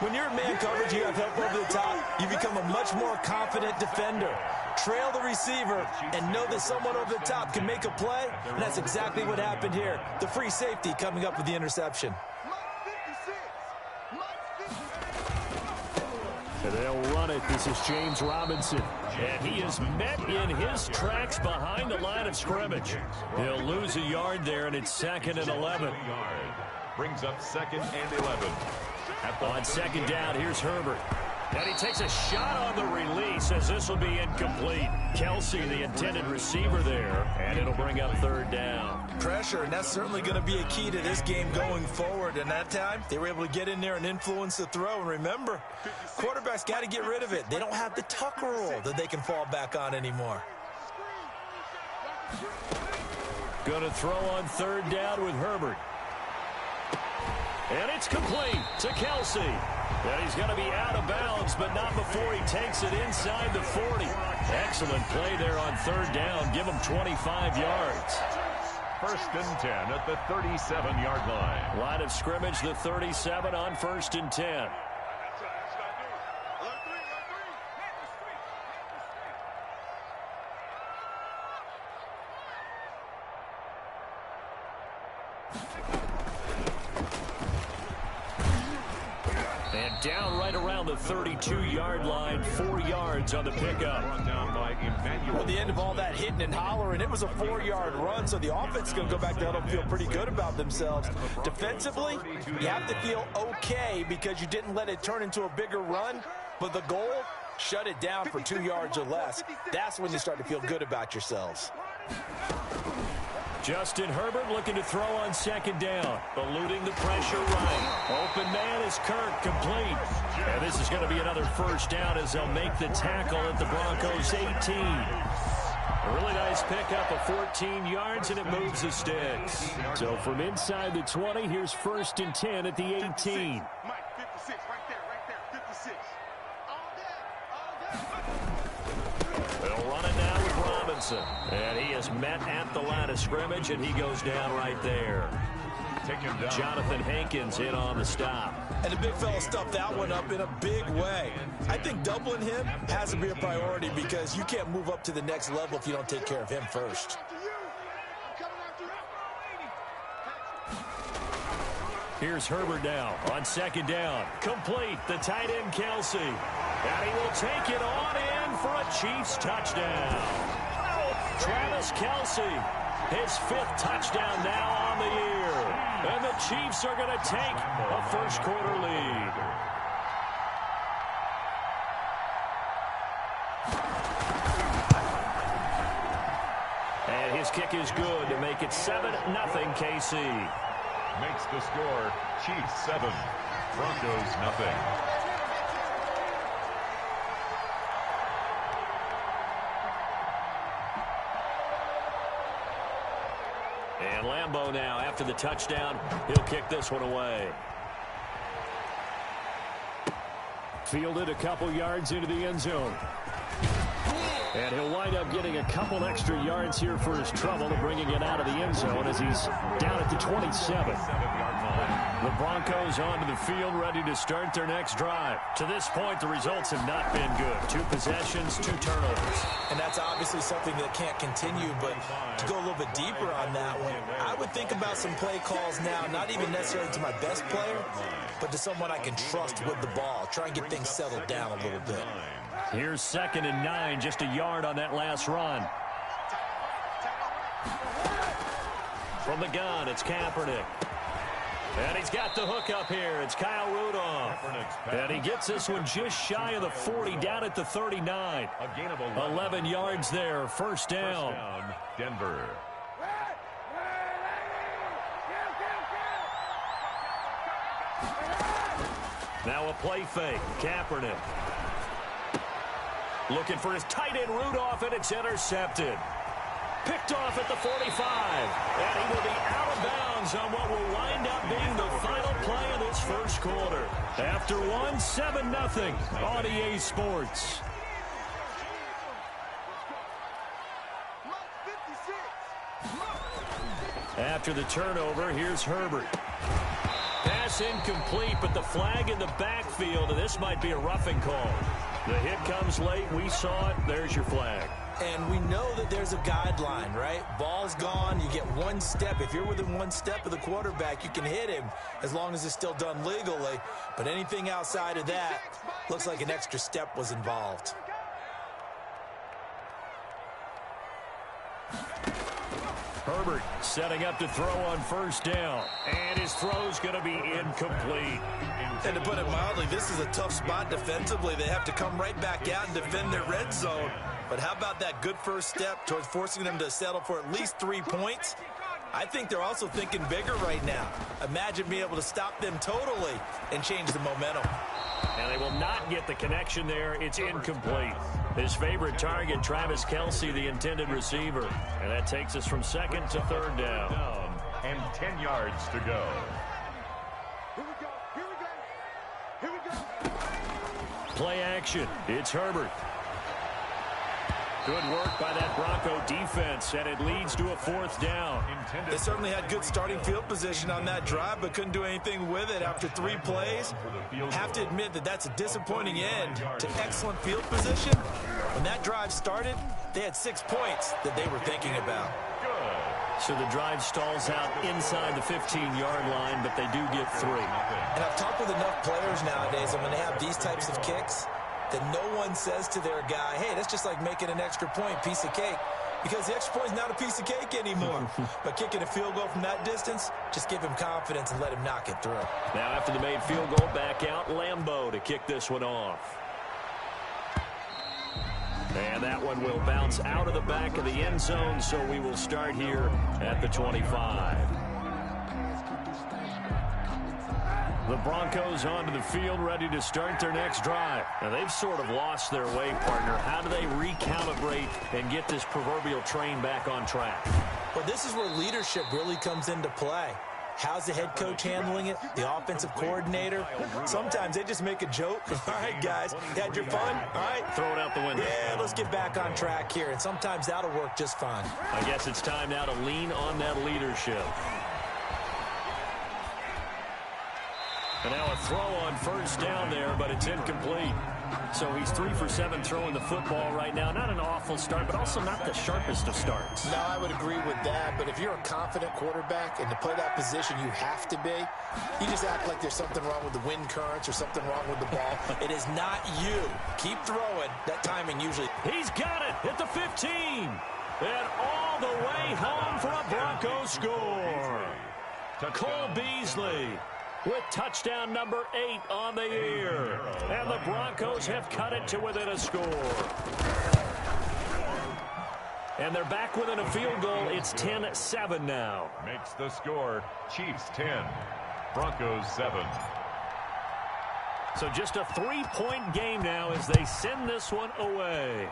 When you're in man coverage, you have help over the top. You become a much more confident defender. Trail the receiver and know that someone over the top can make a play, and that's exactly what happened here. The free safety coming up with the interception. And they'll run it. This is James Robinson. And he is met in his tracks behind the line of scrimmage. He'll lose a yard there, and it's 2nd and 11. Brings up 2nd and 11. On 2nd down, here's Herbert. And he takes a shot on the release as this will be incomplete. Kelsey, the intended receiver there, and it'll bring up 3rd down. Pressure, and that's certainly going to be a key to this game going forward. And that time, they were able to get in there and influence the throw. And remember, quarterbacks got to get rid of it. They don't have the tuck rule that they can fall back on anymore. Going to throw on 3rd down with Herbert. And it's complete to Kelsey. And he's going to be out of bounds, but not before he takes it inside the 40. Excellent play there on 3rd down. Give him 25 yards. 1st and 10 at the 37-yard line. Line of scrimmage, the 37 on 1st and 10. And down right around the 32-yard line, 4 yards on the pickup. Brought down by At the end of all that hitting and hollering, it was a 4-yard run, so the offense is going to go back there and feel pretty good about themselves. Defensively, you have to feel okay because you didn't let it turn into a bigger run, but the goal, shut it down for 2 yards or less. That's when you start to feel good about yourselves. Justin Herbert looking to throw on second down, eluding the pressure right. Open man is Kirk, complete. And this is going to be another first down as they'll make the tackle at the Broncos' 18. A really nice pickup of 14 yards, and it moves the sticks. So from inside the 20, here's 1st and 10 at the 18. Mike, 56, right there, 56. They'll run it now with Robinson. And he is met at the line of scrimmage, and he goes down right there. Jonathan Hankins in on the stop. And the big fella stuffed that one up in a big way. I think doubling him has to be a priority because you can't move up to the next level if you don't take care of him first. Here's Herbert now on second down. Complete, the tight end Kelsey. And he will take it on in for a Chiefs touchdown. Travis Kelsey, his 5th touchdown now on the year. And the Chiefs are going to take a first-quarter lead. And his kick is good to make it 7-0 KC. Makes the score Chiefs 7, Broncos nothing. And Lambeau now, after the touchdown, he'll kick this one away. Fielded a couple yards into the end zone. And he'll wind up getting a couple extra yards here for his trouble and bringing it out of the end zone as he's down at the 27. The Broncos onto the field, ready to start their next drive. To this point, the results have not been good. 2 possessions, 2 turnovers. And that's obviously something that can't continue, but to go a little bit deeper on that one, I would think about some play calls now, not even necessarily to my best player, but to someone I can trust with the ball. Try and get things settled down a little bit. Here's 2nd and 9, just a yard on that last run. From the gun, it's Kaepernick. And he's got the hook up here. It's Kyle Rudolph. And he gets this one just shy of the 40, down at the 39. 11 yards there, first down. Denver. Now a play fake, Kaepernick. Looking for his tight end Rudolph, and it's intercepted. Picked off at the 45. And he will be out of bounds on what will wind up being the final play of this first quarter. After 7-0 on EA Sports. After the turnover, here's Herbert. Pass incomplete, but the flag in the backfield, and this might be a roughing call. The hit comes late. We saw it. There's your flag. And we know that there's a guideline, right? Ball's gone. You get 1 step. If you're within 1 step of the quarterback, you can hit him as long as it's still done legally. But anything outside of that looks like an extra step was involved. Herbert setting up to throw on first down. And his throw's going to be incomplete. And to put it mildly, this is a tough spot defensively. They have to come right back out and defend their red zone. But how about that good first step towards forcing them to settle for at least 3 points? I think they're also thinking bigger right now. Imagine being able to stop them totally and change the momentum. And they will not get the connection there. It's incomplete. His favorite target, Travis Kelsey, the intended receiver. And that takes us from 2nd to 3rd down. And 10 yards to go. Here we go, here we go, here we go. Play action. It's Herbert. Good work by that Bronco defense, and it leads to a 4th down. They certainly had good starting field position on that drive, but couldn't do anything with it after 3 plays. Have to admit that that's a disappointing end to excellent field position. When that drive started, they had 6 points that they were thinking about. So the drive stalls out inside the 15-yard line, but they do get 3. And I've talked with enough players nowadays, and when they have these types of kicks, that no one says to their guy, hey, that's just like making an extra point, piece of cake. Because the extra point is not a piece of cake anymore. But kicking a field goal from that distance, just give him confidence and let him knock it through. Now after the made field goal, back out Lambeau to kick this one off. And that one will bounce out of the back of the end zone, so we will start here at the 25. The Broncos onto the field, ready to start their next drive. Now, they've sort of lost their way, partner. How do they recalibrate and get this proverbial train back on track? Well, this is where leadership really comes into play. How's the head coach handling it? The offensive coordinator? Sometimes they just make a joke. All right, guys, you had your fun? All right. Throw it out the window. Yeah, let's get back on track here. And sometimes that'll work just fine. I guess it's time now to lean on that leadership. And now a throw on first down there, but it's incomplete. So he's 3 for 7 throwing the football right now. Not an awful start, but also not the sharpest of starts. No, I would agree with that. But if you're a confident quarterback and to play that position you have to be, you just act like there's something wrong with the wind currents or something wrong with the ball. It is not you. Keep throwing. That timing usually. He's got it at the 15. And all the way home for a Broncos score. Cole Beasley with touchdown number 8 on the year. And the Broncos have cut it to within a score. And they're back within a field goal. It's 10-7 now. Makes the score Chiefs 10, Broncos 7. So just a 3-point game now as they send this one away.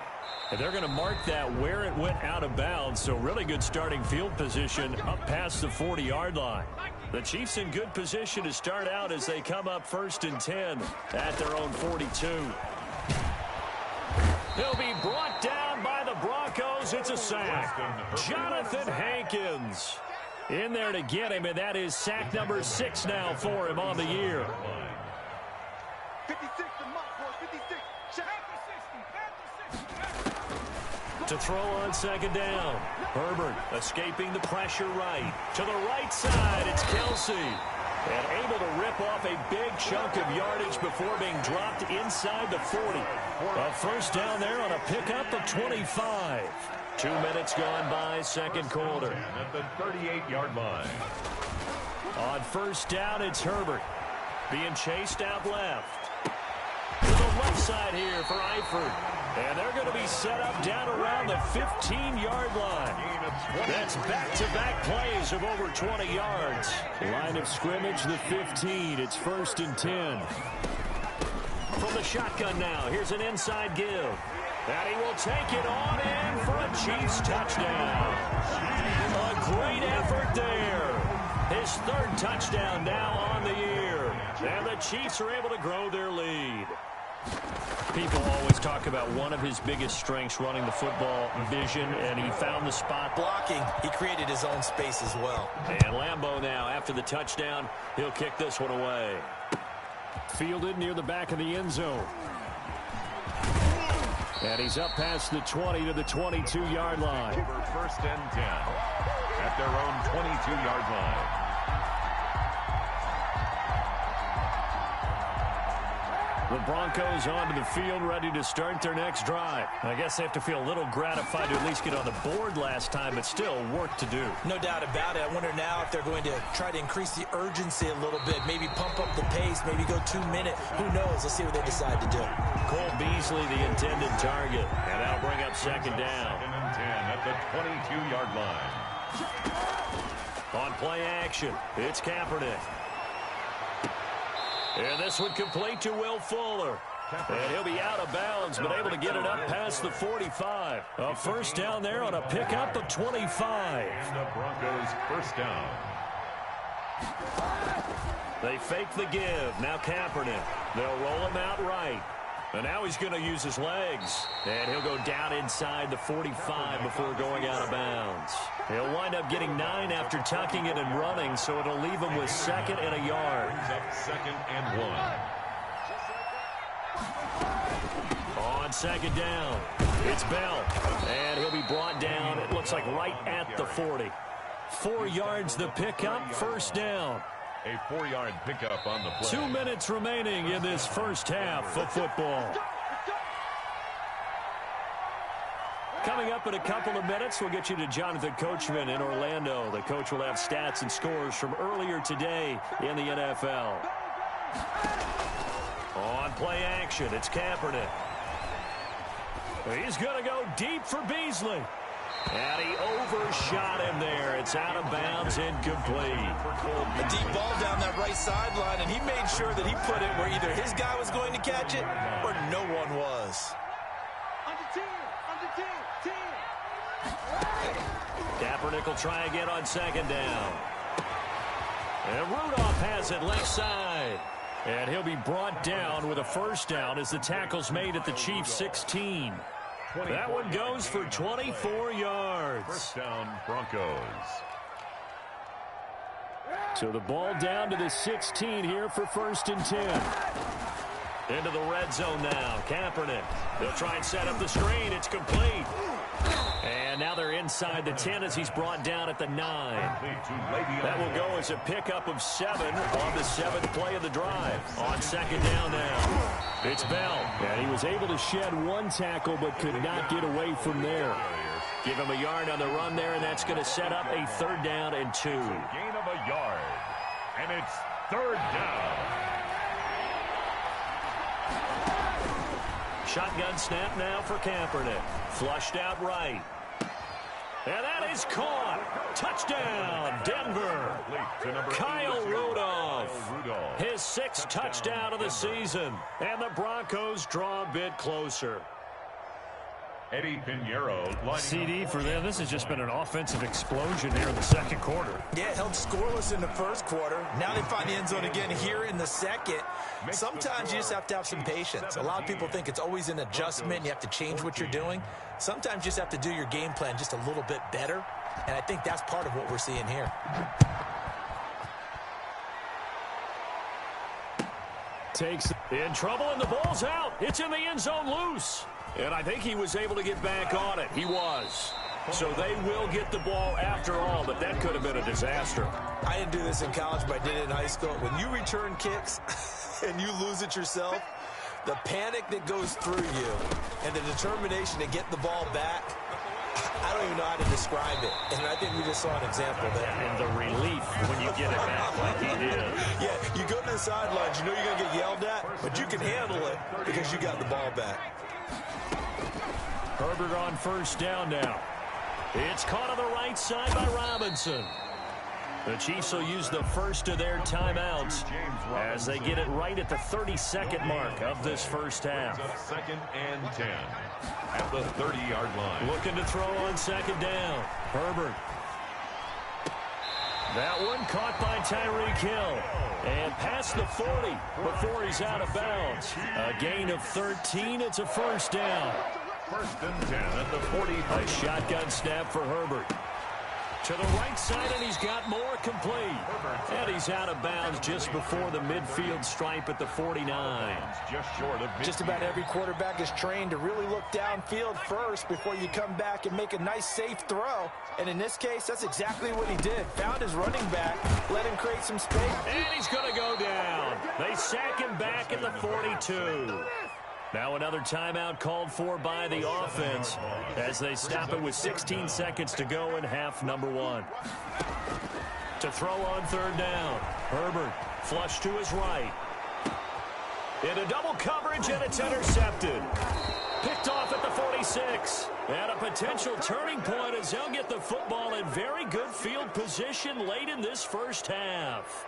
And they're going to mark that where it went out of bounds. So really good starting field position up past the 40-yard line. The Chiefs in good position to start out as they come up 1st and 10 at their own 42. He'll be brought down by the Broncos. It's a sack. Jonathan Hankins in there to get him, and that is sack number 6 now for him on the year. 56 to Mark, boy. 56. To throw on 2nd down. Herbert escaping the pressure right. To the right side, it's Kelsey. And able to rip off a big chunk of yardage before being dropped inside the 40. A first down there on a pickup of 25. 2 minutes gone by, 2nd quarter. At the 38-yard line. On 1st down, it's Herbert. Being chased out left. To the left side here for Eifert. And they're going to be set up down around the 15-yard line. That's back-to-back plays of over 20 yards. Line of scrimmage, the 15. It's 1st and 10. From the shotgun now, here's an inside give. And he will take it on in for a Chiefs touchdown. A great effort there. His 3rd touchdown now on the year. And the Chiefs are able to grow their lead. People always talk about one of his biggest strengths running the football, vision, and he found the spot. Blocking, he created his own space as well. And Lambeau now, after the touchdown, he'll kick this one away. Fielded near the back of the end zone. And he's up past the 20 to the 22-yard line. Over 1st and 10 at their own 22-yard line. The Broncos onto the field, ready to start their next drive. I guess they have to feel a little gratified to at least get on the board last time, but still work to do. No doubt about it. I wonder now if they're going to try to increase the urgency a little bit, maybe pump up the pace, maybe go 2 minutes. Who knows? Let's see what they decide to do. Cole Beasley, the intended target, and that'll bring up 2nd down. 2nd and 10 at the 22-yard line. On play action, it's Kaepernick. And this one complete to Will Fuller. And he'll be out of bounds, but able to get it up past the 45. A first down there on a pickup of 25. And the Broncos 1st down. They fake the give. Now Kaepernick. They'll roll him out right. And now he's going to use his legs. And he'll go down inside the 45 before going out of bounds. He'll wind up getting 9 after tucking it and running, so it'll leave him with 2nd and a yard. Brings up 2nd and 1. On 2nd down, it's Bell. And he'll be brought down, it looks like right at the 40. 4 yards the pickup, 1st down. A 4-yard pickup on the play. 2 minutes remaining in this first half of football. Coming up in a couple of minutes, we'll get you to Jonathan Coachman in Orlando. The coach will have stats and scores from earlier today in the NFL. On play action, it's Kaepernick. He's going to go deep for Beasley. And he overshot him there. It's out of bounds, incomplete. A deep ball down that right sideline, and he made sure that he put it where either his guy was going to catch it or no one was. Kaepernick will try again on second down. And Rudolph has it left side. And he'll be brought down with a first down as the tackle's made at the Chiefs' 16. That one goes for 24 yards. First down, Broncos. So the ball down to the 16 here for 1st and 10. Into the red zone now. Kaepernick. They'll try and set up the screen. It's complete. And now they're inside the 10 as he's brought down at the 9. That will go as a pickup of 7 on the 7th play of the drive. On second down now. It's Bell. And he was able to shed one tackle but could not get away from there. Give him a yard on the run there, and that's going to set up a 3rd down and 2. Gain of a yard. And it's 3rd down. Shotgun snap now for Kaepernick. Flushed out right. And that is caught. Touchdown, Denver. Kyle Rudolph. His 6th touchdown of the season. And the Broncos draw a bit closer. Eddie Pinheiro. CD for them. This has just been an offensive explosion here in the second quarter. Yeah, held scoreless in the first quarter. Now they find the end zone again here in the second. Sometimes you just have to have some patience. A lot of people think it's always an adjustment. You have to change what you're doing. Sometimes you just have to do your game plan just a little bit better. And I think that's part of what we're seeing here. Takes in trouble, and the ball's out. It's in the end zone loose. And I think he was able to get back on it. He was. So they will get the ball after all, but that could have been a disaster. I didn't do this in college, but I did it in high school. When you return kicks and you lose it yourself, the panic that goes through you and the determination to get the ball back, I don't even know how to describe it. And I think we just saw an example there. And the relief when you get it back like he did. Yeah, you go to the sidelines, you know you're going to get yelled at, but you can handle it because you got the ball back. Herbert on first down now. It's caught on the right side by Robinson. The Chiefs will use the first of their timeouts as they get it right at the 32nd mark of this first half. 2nd and 10 at the 30-yard line. Looking to throw on second down. Herbert. That one caught by Tyreek Hill. And past the 40 before he's out of bounds. A gain of 13. It's a first down. 1st and 10 at the 40. A shotgun snap for Herbert. To the right side, and he's got more complete. And he's out of bounds just before the midfield stripe at the 49. Just short of midfield. Just about every quarterback is trained to really look downfield first before you come back and make a nice, safe throw. And in this case, that's exactly what he did. Found his running back, let him create some space. And he's going to go down. They sack him back at the 42. Now another timeout called for by the offense as they stop it with 16 seconds to go in half number 1. To throw on third down. Herbert flush to his right. Into double coverage, and it's intercepted. Picked off at the 46. And a potential turning point as they'll get the football in very good field position late in this first half.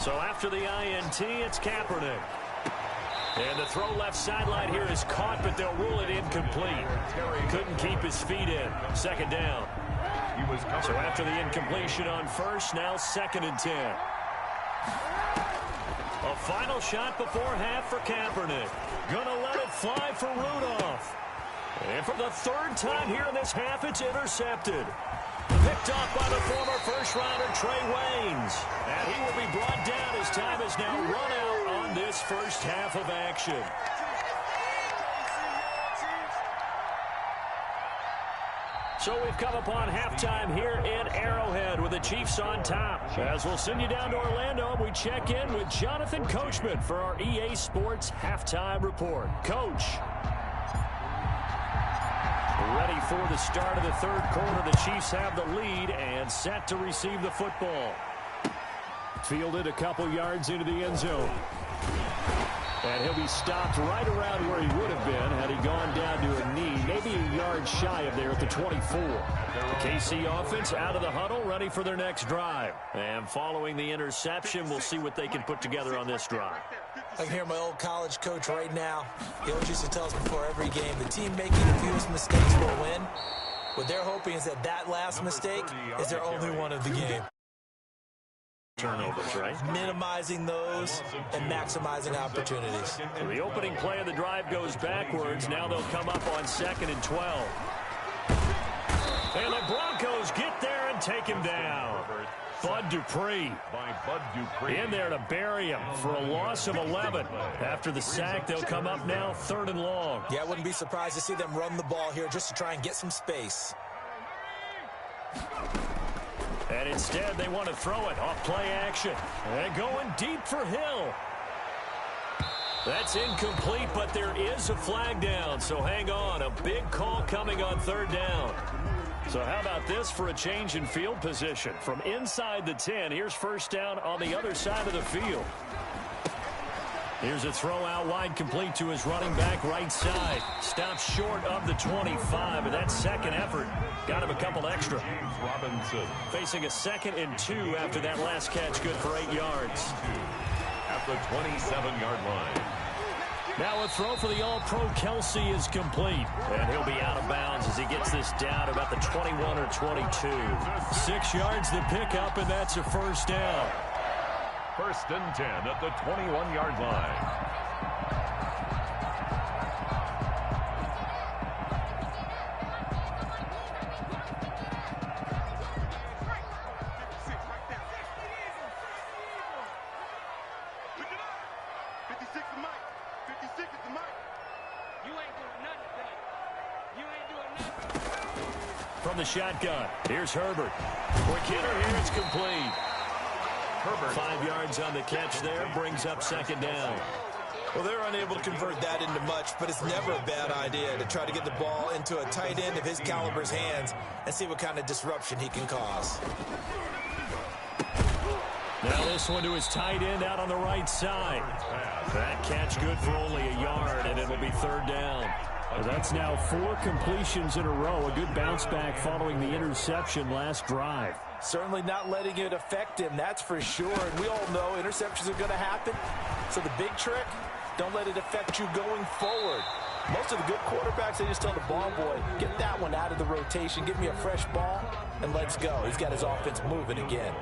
So after the INT, it's Kaepernick. And the throw left sideline here is caught, but they'll rule it incomplete. Couldn't keep his feet in. Second down. So after the incompletion on first, now 2nd and 10. A final shot before half for Kaepernick. Gonna let it fly for Rudolph. And for the 3rd time here in this half, it's intercepted. Picked off by the former first-rounder Trey Waynes. And he will be brought down as time has now run out on this first half of action. So we've come upon halftime here in Arrowhead with the Chiefs on top. As we'll send you down to Orlando, we check in with Jonathan Coachman for our EA Sports Halftime Report. Coach. Ready for the start of the third quarter. The Chiefs have the lead and set to receive the football. Fielded a couple yards into the end zone. And he'll be stopped right around where he would have been had he gone down to a knee, maybe a yard shy of there at the 24. KC offense out of the huddle, ready for their next drive. And following the interception, we'll see what they can put together on this drive. I can hear my old college coach right now. He always used to tell us before every game, the team making the fewest mistakes will win. What they're hoping is that that last mistake is their only one of the game. Turnovers, right? Minimizing those and maximizing opportunities. So the opening play of the drive goes backwards. Now they'll come up on 2nd and 12. And the Broncos get there and take him down. Bud Dupree in there to bury him for a loss of 11. After the sack, they'll come up now 3rd and long. Yeah, I wouldn't be surprised to see them run the ball here just to try and get some space. And instead, they want to throw it off play action. And going deep for Hill. That's incomplete, but there is a flag down, so hang on. A big call coming on 3rd down. So how about this for a change in field position? From inside the 10, here's 1st down on the other side of the field. Here's a throw out wide, complete to his running back right side. Stops short of the 25, and that second effort got him a couple extra. Robinson facing a 2nd and 2 after that last catch, good for 8 yards. at the 27-yard line. Now a throw for the All-Pro Kelsey is complete. And he'll be out of bounds as he gets this down about the 21 or 22. 6 yards the pickup, and that's a 1st down. 1st and 10 at the 21-yard line. From the shotgun, here's Herbert. For Kidder, here it's complete. Herbert, 5 yards on the catch there, brings up 2nd down. Well, they're unable to convert that into much, but it's never a bad idea to try to get the ball into a tight end of his caliber's hands and see what kind of disruption he can cause. Now this one to his tight end out on the right side. That catch good for only a yard, and it'll be 3rd down. That's now 4 completions in a row. A good bounce back following the interception last drive. Certainly not letting it affect him, that's for sure. And we all know interceptions are going to happen. So the big trick, don't let it affect you going forward. Most of the good quarterbacks, they just tell the ball boy, get that one out of the rotation, give me a fresh ball, and let's go. He's got his offense moving again.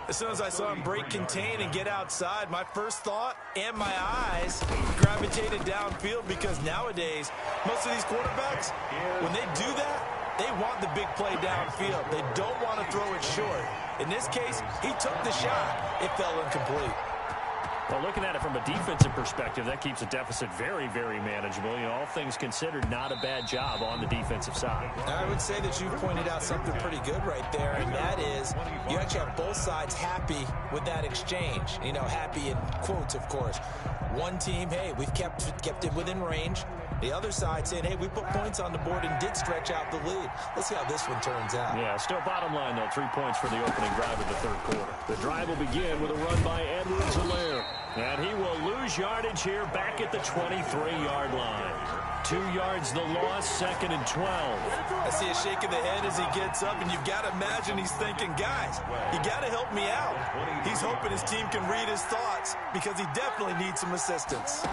As soon as I saw him break contain and get outside, my first thought and my eyes gravitated downfield, because nowadays, most of these quarterbacks, when they do that, they want the big play downfield. They don't want to throw it short. In this case, he took the shot. It fell incomplete. Well, looking at it from a defensive perspective, that keeps a deficit very, very manageable. You know, all things considered, not a bad job on the defensive side. I would say that you pointed out something pretty good right there, and that is you actually have both sides happy with that exchange. You know, happy in quotes, of course. One team, hey, we've kept it within range. The other side saying, hey, we put points on the board and did stretch out the lead. Let's see how this one turns out. Yeah, still bottom line, though, 3 points for the opening drive of the third quarter. The drive will begin with a run by Edwards-Helaire. And he will lose yardage here back at the 23-yard line. 2 yards the loss, 2nd and 12. I see a shake of the head as he gets up, and you've got to imagine he's thinking, guys, you got to help me out. He's hoping his team can read his thoughts because he definitely needs some assistance.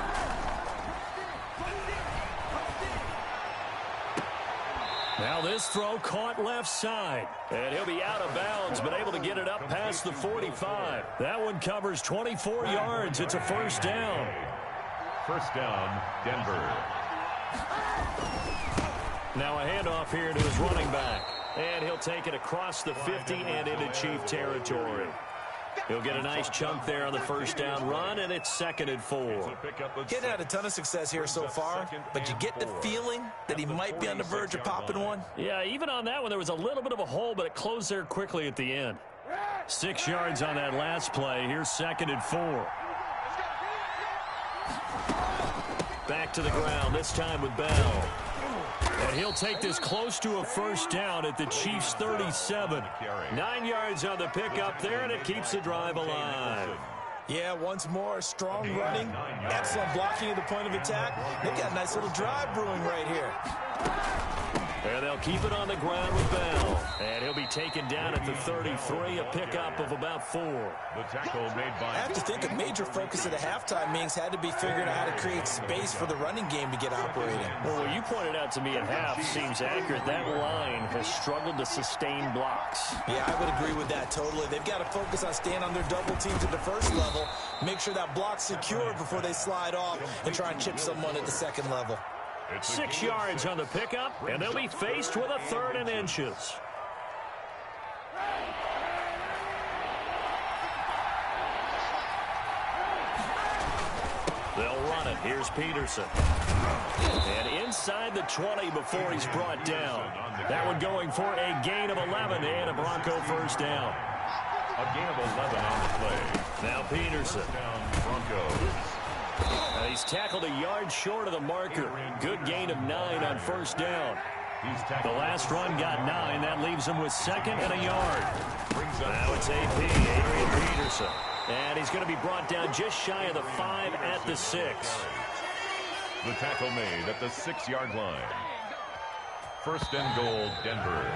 Now this throw caught left side. And he'll be out of bounds, but able to get it up past the 45. That one covers 24 yards. It's a 1st down. 1st down, Denver. Now a handoff here to his running back. And he'll take it across the 50 and into Chief territory. He'll get a nice chunk there on the first down run, and it's 2nd and 4. He's had a ton of success here so far, but you get the feeling that he might be on the verge of popping one. Yeah, even on that one, there was a little bit of a hole, but it closed there quickly at the end. 6 yards on that last play. Here's 2nd and 4. Back to the ground, this time with Bell. And he'll take this close to a first down at the Chiefs' 37. 9 yards on the pickup there, and it keeps the drive alive. Yeah, once more, strong running, excellent blocking at the point of attack. They've got a nice little drive brewing right here. And they'll keep it on the ground with Bell. And he'll be taken down at the 33, a pickup of about 4. The tackle made by... I have to think a major focus of the halftime meetings had to be figuring out how to create space for the running game to get operating. Well, what you pointed out to me at half seems accurate. That line has struggled to sustain blocks. Yeah, I would agree with that totally. They've got to focus on staying on their double teams at the first level, make sure that block's secure before they slide off and try and chip someone at the second level. 6 yards on the pickup, and they'll be faced with a 3rd and inches. They'll run it. Here's Peterson. And inside the 20 before he's brought down. That one going for a gain of 11 and a Bronco first down. A gain of 11 on the play. Now Peterson. Down Broncos. He's tackled a yard short of the marker. Good gain of 9 on first down. The last run got 9. That leaves him with 2nd and a yard. Now it's AP, Adrian Peterson. And he's going to be brought down just shy of the 5 at the 6. The tackle made at the 6-yard line. 1st and goal, Denver.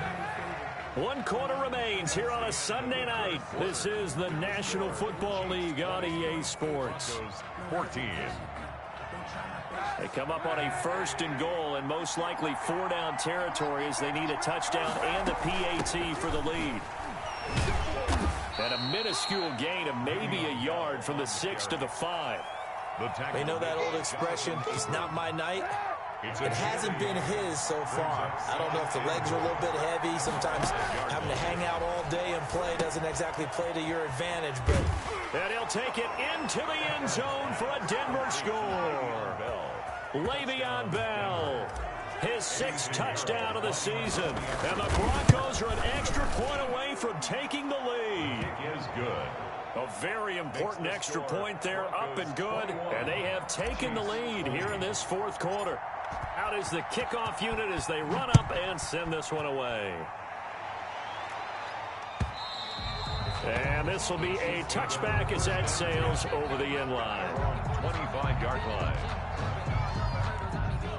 1 quarter remains here on a Sunday night. This is the National Football League on EA Sports. 14. They come up on a 1st and goal and most likely 4-down territory as they need a touchdown and the PAT for the lead. And a minuscule gain of maybe a yard from the 6 to the 5. They know that old expression, it's not my night. It hasn't been his so far. I don't know if the legs are a little bit heavy. Sometimes having to hang out all day and play doesn't exactly play to your advantage. But and he'll take it into the end zone for a Denver score. Le'Veon Bell, his 6th touchdown of the season. And the Broncos are an extra point away from taking the lead. It is good. A very important extra point there, up and good. And they have taken the lead here in this 4th quarter. Out is the kickoff unit as they run up and send this one away. And this will be a touchback as that sails over the end line. 25-yard line.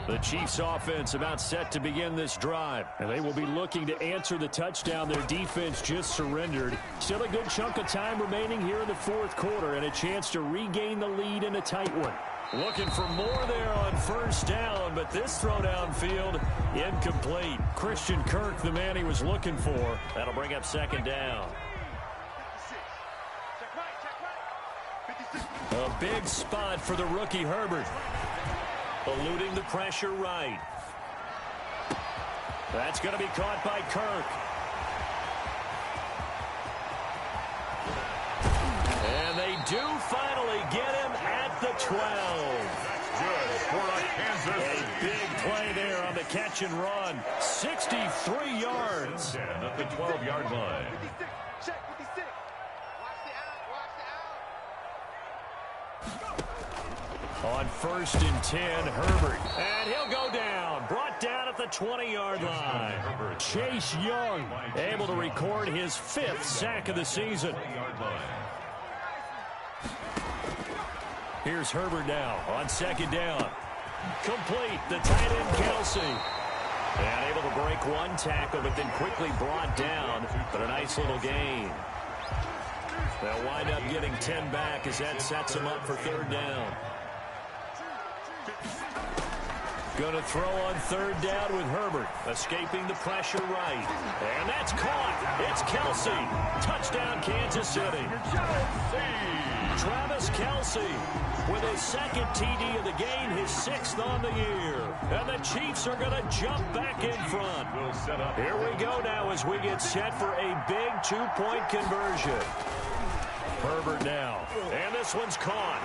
The Chiefs offense about set to begin this drive. And they will be looking to answer the touchdown their defense just surrendered. Still a good chunk of time remaining here in the 4th quarter and a chance to regain the lead in a tight one. Looking for more there on 1st down, but this throw downfield incomplete. Christian Kirk, the man he was looking for. That'll bring up 2nd down. A big spot for the rookie Herbert. Eluding the pressure right. That's going to be caught by Kirk. And they do finally get him at the 12. That's good for a Kansas. A big play there on the catch and run. 63 yards. At the 12-yard line. On 1st and 10, Herbert. And he'll go down. Brought down at the 20-yard line. Chase Young able to record his 5th sack of the season. Here's Herbert now on 2nd down. Complete. The tight end, Kelsey. And able to break 1 tackle, but then quickly brought down. But a nice little gain. They'll wind up getting 10 back as that sets them up for 3rd down. Going to throw on 3rd down with Herbert. Escaping the pressure right. And that's caught. It's Kelsey. Touchdown, Kansas City. Travis Kelsey with his 2nd TD of the game, his 6th on the year. And the Chiefs are going to jump back in front. Here we go now as we get set for a big 2-point conversion. Herbert now. And this one's caught.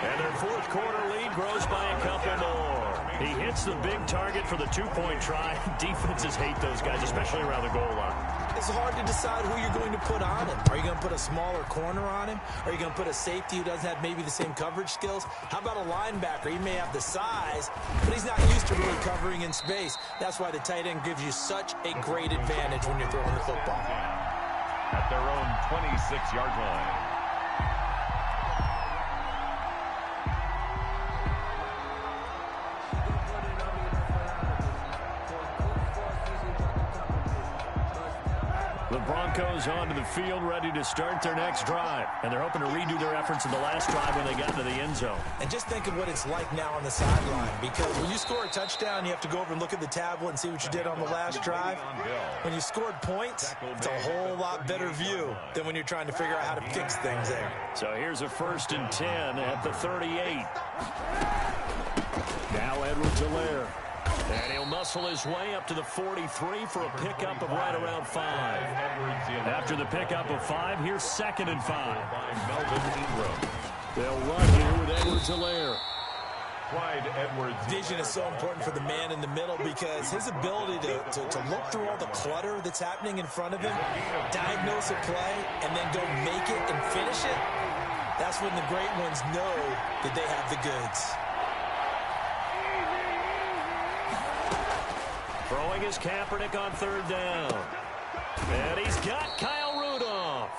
And their fourth quarter lead grows by a couple more. He hits the big target for the two-point try. Defenses hate those guys, especially around the goal line. It's hard to decide who you're going to put on him. Are you going to put a smaller corner on him? Are you going to put a safety who doesn't have maybe the same coverage skills? How about a linebacker? He may have the size, but he's not used to really covering in space. That's why the tight end gives you such a great advantage when you're throwing the football. At their own 26-yard line. The Broncos onto the field, ready to start their next drive. And they're hoping to redo their efforts in the last drive when they got into the end zone. And just think of what it's like now on the sideline, because when you score a touchdown, you have to go over and look at the tablet and see what you did on the last drive. When you scored points, it's a whole lot better view than when you're trying to figure out how to fix things there. So here's a 1st and 10 at the 38. Now Edwards-Helaire. And he'll muscle his way up to the 43 for a pickup of right around 5. After the pickup of 5, here's 2nd and 5. They'll run here with Edwards-Helaire. Vision is so important for the man in the middle because his ability to look through all the clutter that's happening in front of him, diagnose a play, and then go make it and finish it, that's when the great ones know that they have the goods. Throwing is Kaepernick on 3rd down. And he's got Kyle Rudolph.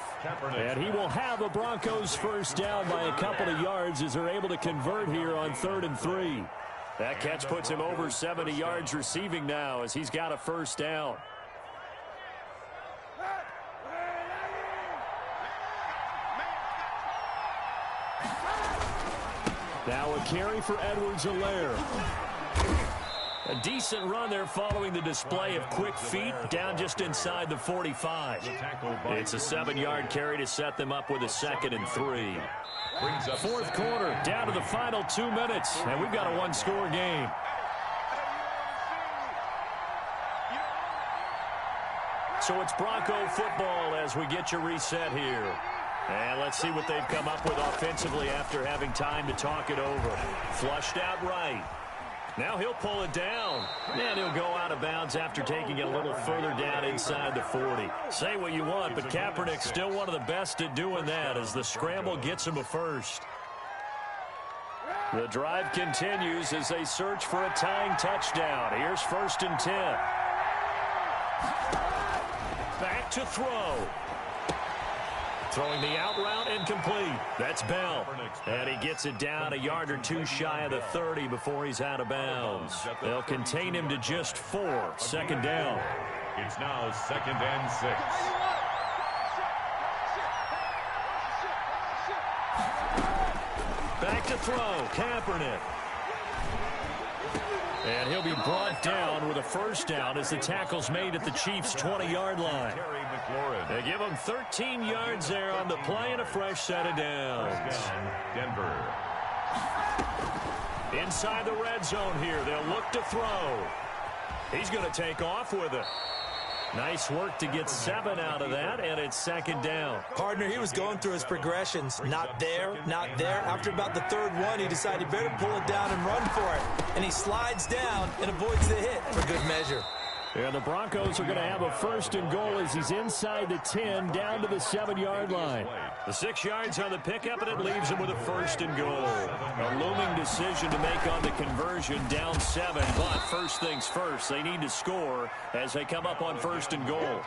And he will have a Broncos 1st down by a couple of yards as they're able to convert here on 3rd and 3. That catch puts him over 70 yards receiving now as he's got a 1st down. Now a carry for Edwards-Helaire. A decent run there following the display of quick feet down just inside the 45. It's a 7-yard carry to set them up with a 2nd and 3. 4th quarter, down to the final 2 minutes, and we've got a one-score game. So it's Bronco football as we get you reset here. And let's see what they've come up with offensively after having time to talk it over. Flushed out right. Now he'll pull it down, and he'll go out of bounds after taking it a little further down inside the 40. Say what you want, but Kaepernick's still one of the best at doing that as the scramble gets him a 1st. The drive continues as they search for a tying touchdown. Here's 1st and 10. Back to throw. Throwing the out route incomplete. That's Bell. And he gets it down a yard or 2 shy of the 30 before he's out of bounds. They'll contain him to just 4. 2nd down. It's now 2nd and 6. Back to throw. Kaepernick. And he'll be brought down with a 1st down as the tackle's made at the Chiefs' 20-yard line. They give him 13 yards there on the play and a fresh set of downs. Denver. Inside the red zone here. They'll look to throw. He's going to take off with it. Nice work to get 7 out of that, and it's 2nd down. Partner, he was going through his progressions. Not there, not there. After about the 3rd one, he decided he better pull it down and run for it. And he slides down and avoids the hit for good measure. And the Broncos are going to have a 1st and goal as he's inside the 10, down to the 7-yard line. The 6 yards on the pickup, and it leaves him with a 1st and goal. A looming decision to make on the conversion, down 7. But first things first, they need to score as they come up on 1st and goal.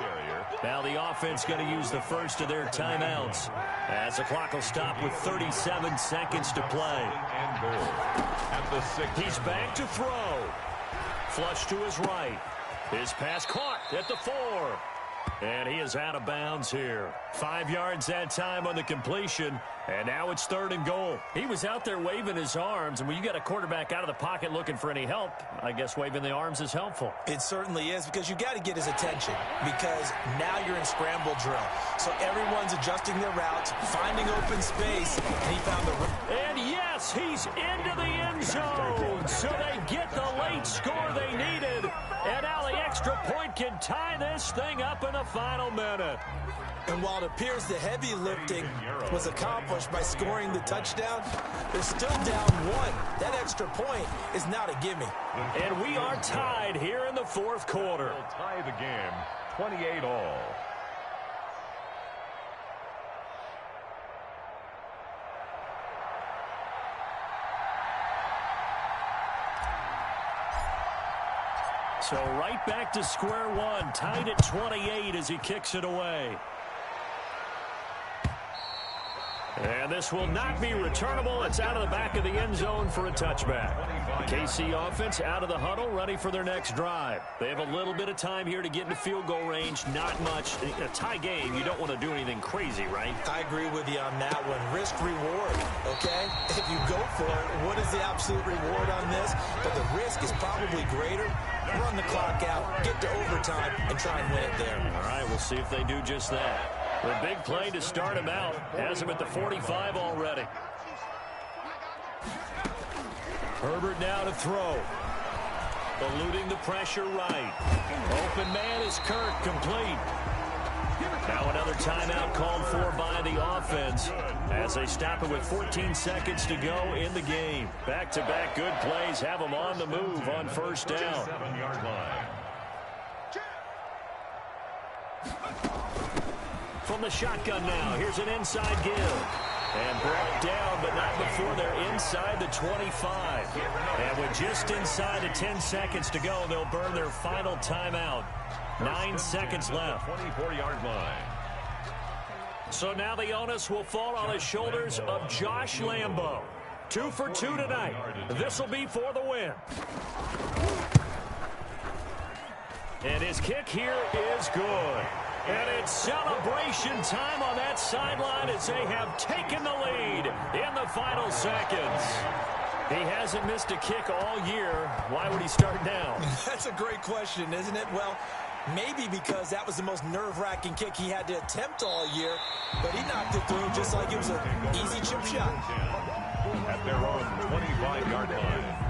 Now the offense going to use the first of their timeouts as the clock will stop with 37 seconds to play. He's back to throw. Flush to his right. His pass caught at the 4. And he is out of bounds here. 5 yards that time on the completion. And now it's 3rd and goal. He was out there waving his arms. And when you got a quarterback out of the pocket looking for any help, I guess waving the arms is helpful. It certainly is, because you got to get his attention. Because now you're in scramble drill. So everyone's adjusting their routes, finding open space. And he found the... And yes, he's into the end zone. So they get the late score they needed. And now the extra point can tie this thing up in the final minute. And while it appears the heavy lifting was accomplished by scoring the touchdown, they're still down one. That extra point is not a gimme. And we are tied here in the fourth quarter. Will tie the game 28-all. So right back to square one, tied at 28 as he kicks it away. And this will not be returnable. It's out of the back of the end zone for a touchback. KC offense out of the huddle, ready for their next drive. They have a little bit of time here to get into field goal range. Not much. In a tie game, you don't want to do anything crazy, right? I agree with you on that one. Risk reward, okay? If you go for it, what is the absolute reward on this? But the risk is probably greater. Run the clock out, get to overtime, and try and win it there. All right, we'll see if they do just that. The big play to start him out. Has him at the 45 already. Herbert now to throw. Eluding the pressure right. Open man is Kirk, complete. Now another timeout called for by the offense as they stop it with 14 seconds to go in the game. Back-to-back good plays have them on the move on first down. 7-yard line. From the shotgun now, here's an inside give. And brought down, but not before they're inside the 25. And with just inside of 10 seconds to go, they'll burn their final timeout. 9 seconds left. 24-yard line. So now the onus will fall on the shoulders of Josh Lambo. 2 for 2 tonight. This will be for the win. And his kick here is good. And it's celebration time on that sideline as they have taken the lead in the final seconds. He hasn't missed a kick all year. Why would he start now? That's a great question, isn't it? Well, maybe because that was the most nerve-wracking kick he had to attempt all year, but he knocked it through just like it was an easy chip shot. At their own 25-yard line.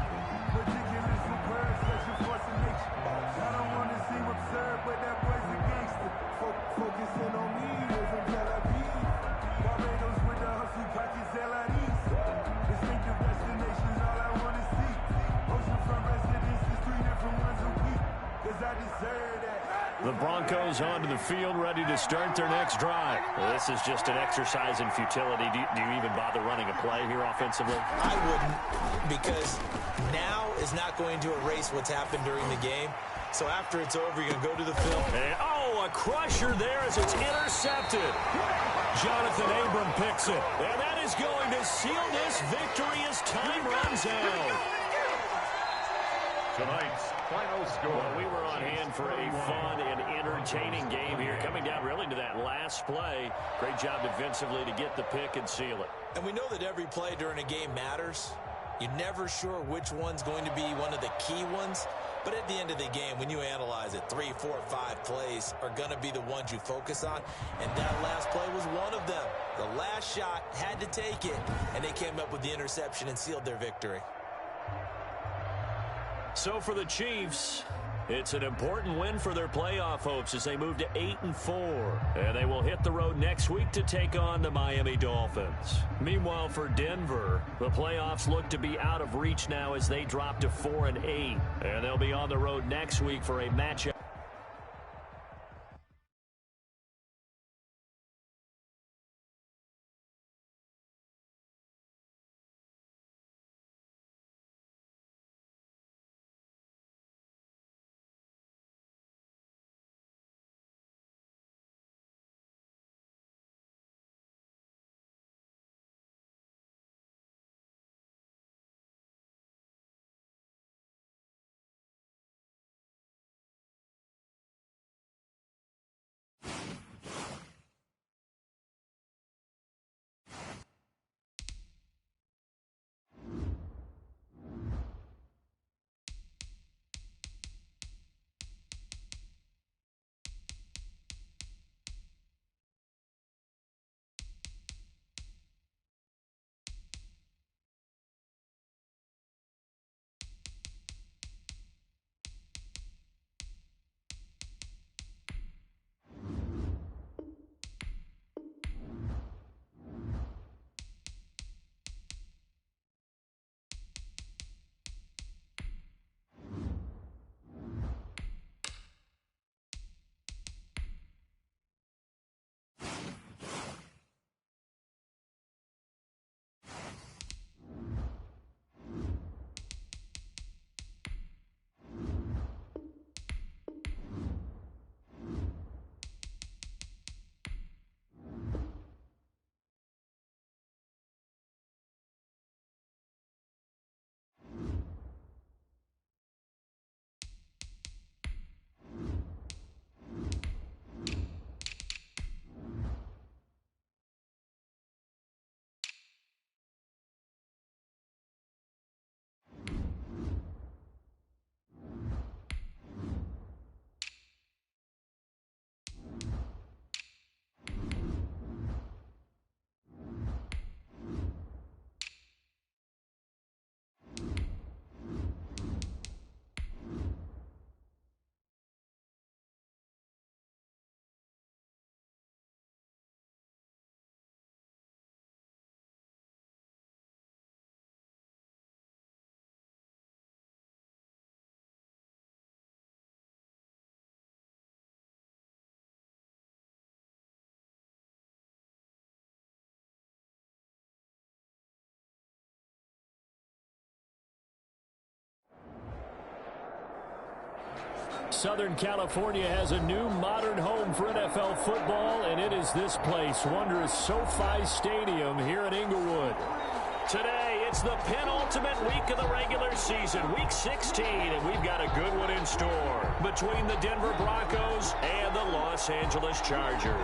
The Broncos onto the field, ready to start their next drive. Well, this is just an exercise in futility. Do you even bother running a play here offensively? I wouldn't, because now is not going to erase what's happened during the game. So after it's over, you're going to go to the film. And, a crusher there as it's intercepted. Jonathan Abram picks it. And that is going to seal this victory as time runs out. Tonight's final score. Well, we were on hand for a fun and entertaining game here. Coming down really to that last play. Great job defensively to get the pick and seal it. And we know that every play during a game matters. You're never sure which one's going to be one of the key ones. But at the end of the game, when you analyze it, 3, 4, 5 plays are going to be the ones you focus on. And that last play was one of them. The last shot had to take it, and they came up with the interception and sealed their victory. So for the Chiefs, it's an important win for their playoff hopes as they move to 8-4. And they will hit the road next week to take on the Miami Dolphins. Meanwhile, for Denver, the playoffs look to be out of reach now as they drop to 4-8. And they'll be on the road next week for a matchup. Southern California has a new modern home for NFL football, and it is this place, wondrous SoFi Stadium here in Inglewood. Today, it's the penultimate week of the regular season, Week 16, and we've got a good one in store between the Denver Broncos and the Los Angeles Chargers.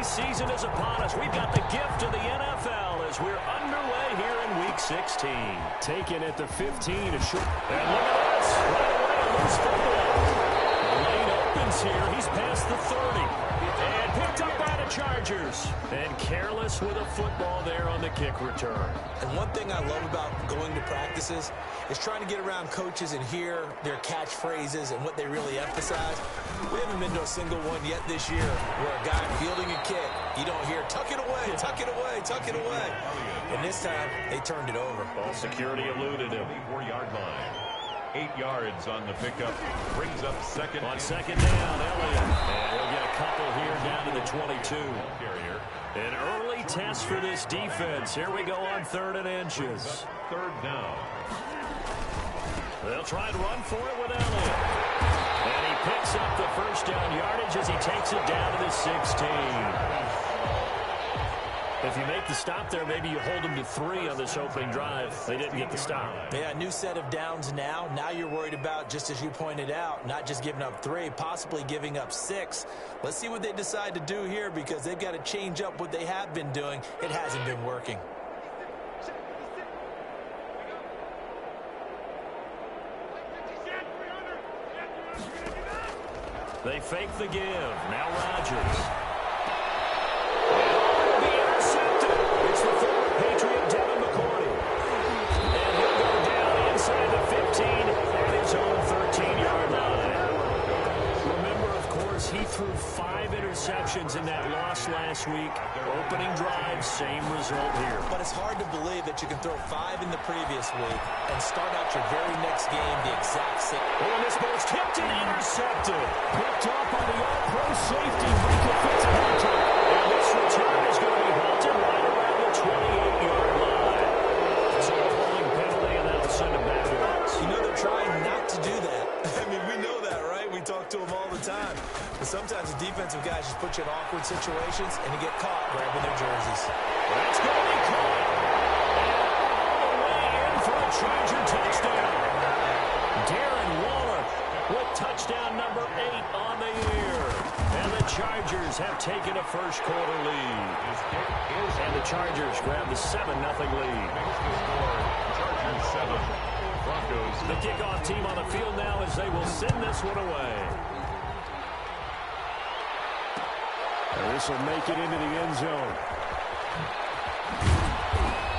Season is upon us. We've got the gift of the NFL as we're underway here in Week 16. Taken at the 15. And look at this. Right away, a loose football. The lane opens here. He's past the 30. And picked up by the Chargers. And careless with a football there on the kick return. And one thing I love about going to practices is trying to get around coaches and hear their catchphrases and what they really emphasize. We haven't been to a single one yet this year where a guy fielding a kick, you don't hear, tuck it away, tuck it away, tuck it away. And this time, they turned it over. Ball security eluded him. 4-yard line. 8 yards on the pickup. Brings up second. On second down, Elliott. And he'll get a couple here down to the 22. An early test for this defense. Here we go on 3rd and inches. 3rd down. They'll try and run for it with Elliott. And he picks up the first down yardage as he takes it down to the 16. If you make the stop there, maybe you hold them to 3 on this opening drive. They didn't get the stop. Yeah, new set of downs now. Now you're worried about, just as you pointed out, not just giving up 3, possibly giving up 6. Let's see what they decide to do here because they've got to change up what they have been doing. It hasn't been working. They fake the give. Now Rodgers. It's the former Patriot, Devin McCourty. And he'll go down inside the 15 at his own 13-yard line. Remember, of course, he threw 5 interceptions in that loss last week. Opening drive, same result here. But it's hard to believe that you can throw 5 in the previous week and start out your very next game the exact same. Oh, and this ball's tipped and intercepted. Picked up by the all-pro safety, Michael Fitzpatrick. And this return is going to be halted right around the 28-yard line. So a holding penalty, and that'll send him backwards. You know they're trying not to do that. I mean, we know that, right? We talk to them all the time. But sometimes the defensive guys just put you in awkward situations, and you get caught grabbing their jerseys. That's going to be caught. And all the way in for a Charger touchdown. Darren Waller with touchdown number 8 on the year. And the Chargers have taken a first-quarter lead. And the Chargers grab the 7-0 lead. Chargers 7. Broncos. The kickoff team on the field now as they will send this one away. And this will make it into the end zone.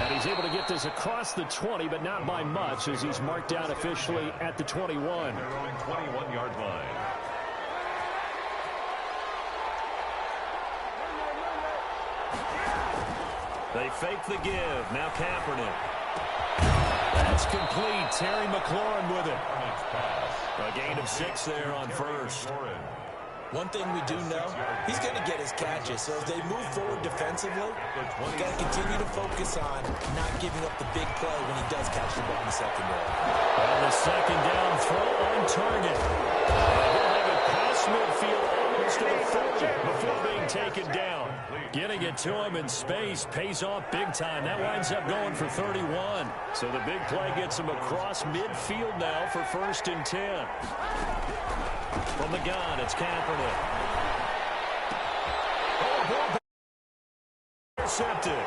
And he's able to get this across the 20, but not by much as he's marked down officially at the 21. Their own 21-yard line. They fake the give. Now Kaepernick. That's complete. Terry McLaurin with it. A gain of 6 there on first. One thing we do know, he's going to get his catches. So as they move forward defensively, you've got to continue to focus on not giving up the big play when he does catch the ball in the secondary. And the second down throw on target. He'll have it past midfield almost to the 40 before being taken down. Getting it to him in space pays off big time. That winds up going for 31. So the big play gets him across midfield now for 1st and 10. From the gun, it's Kaepernick. Oh, intercepted.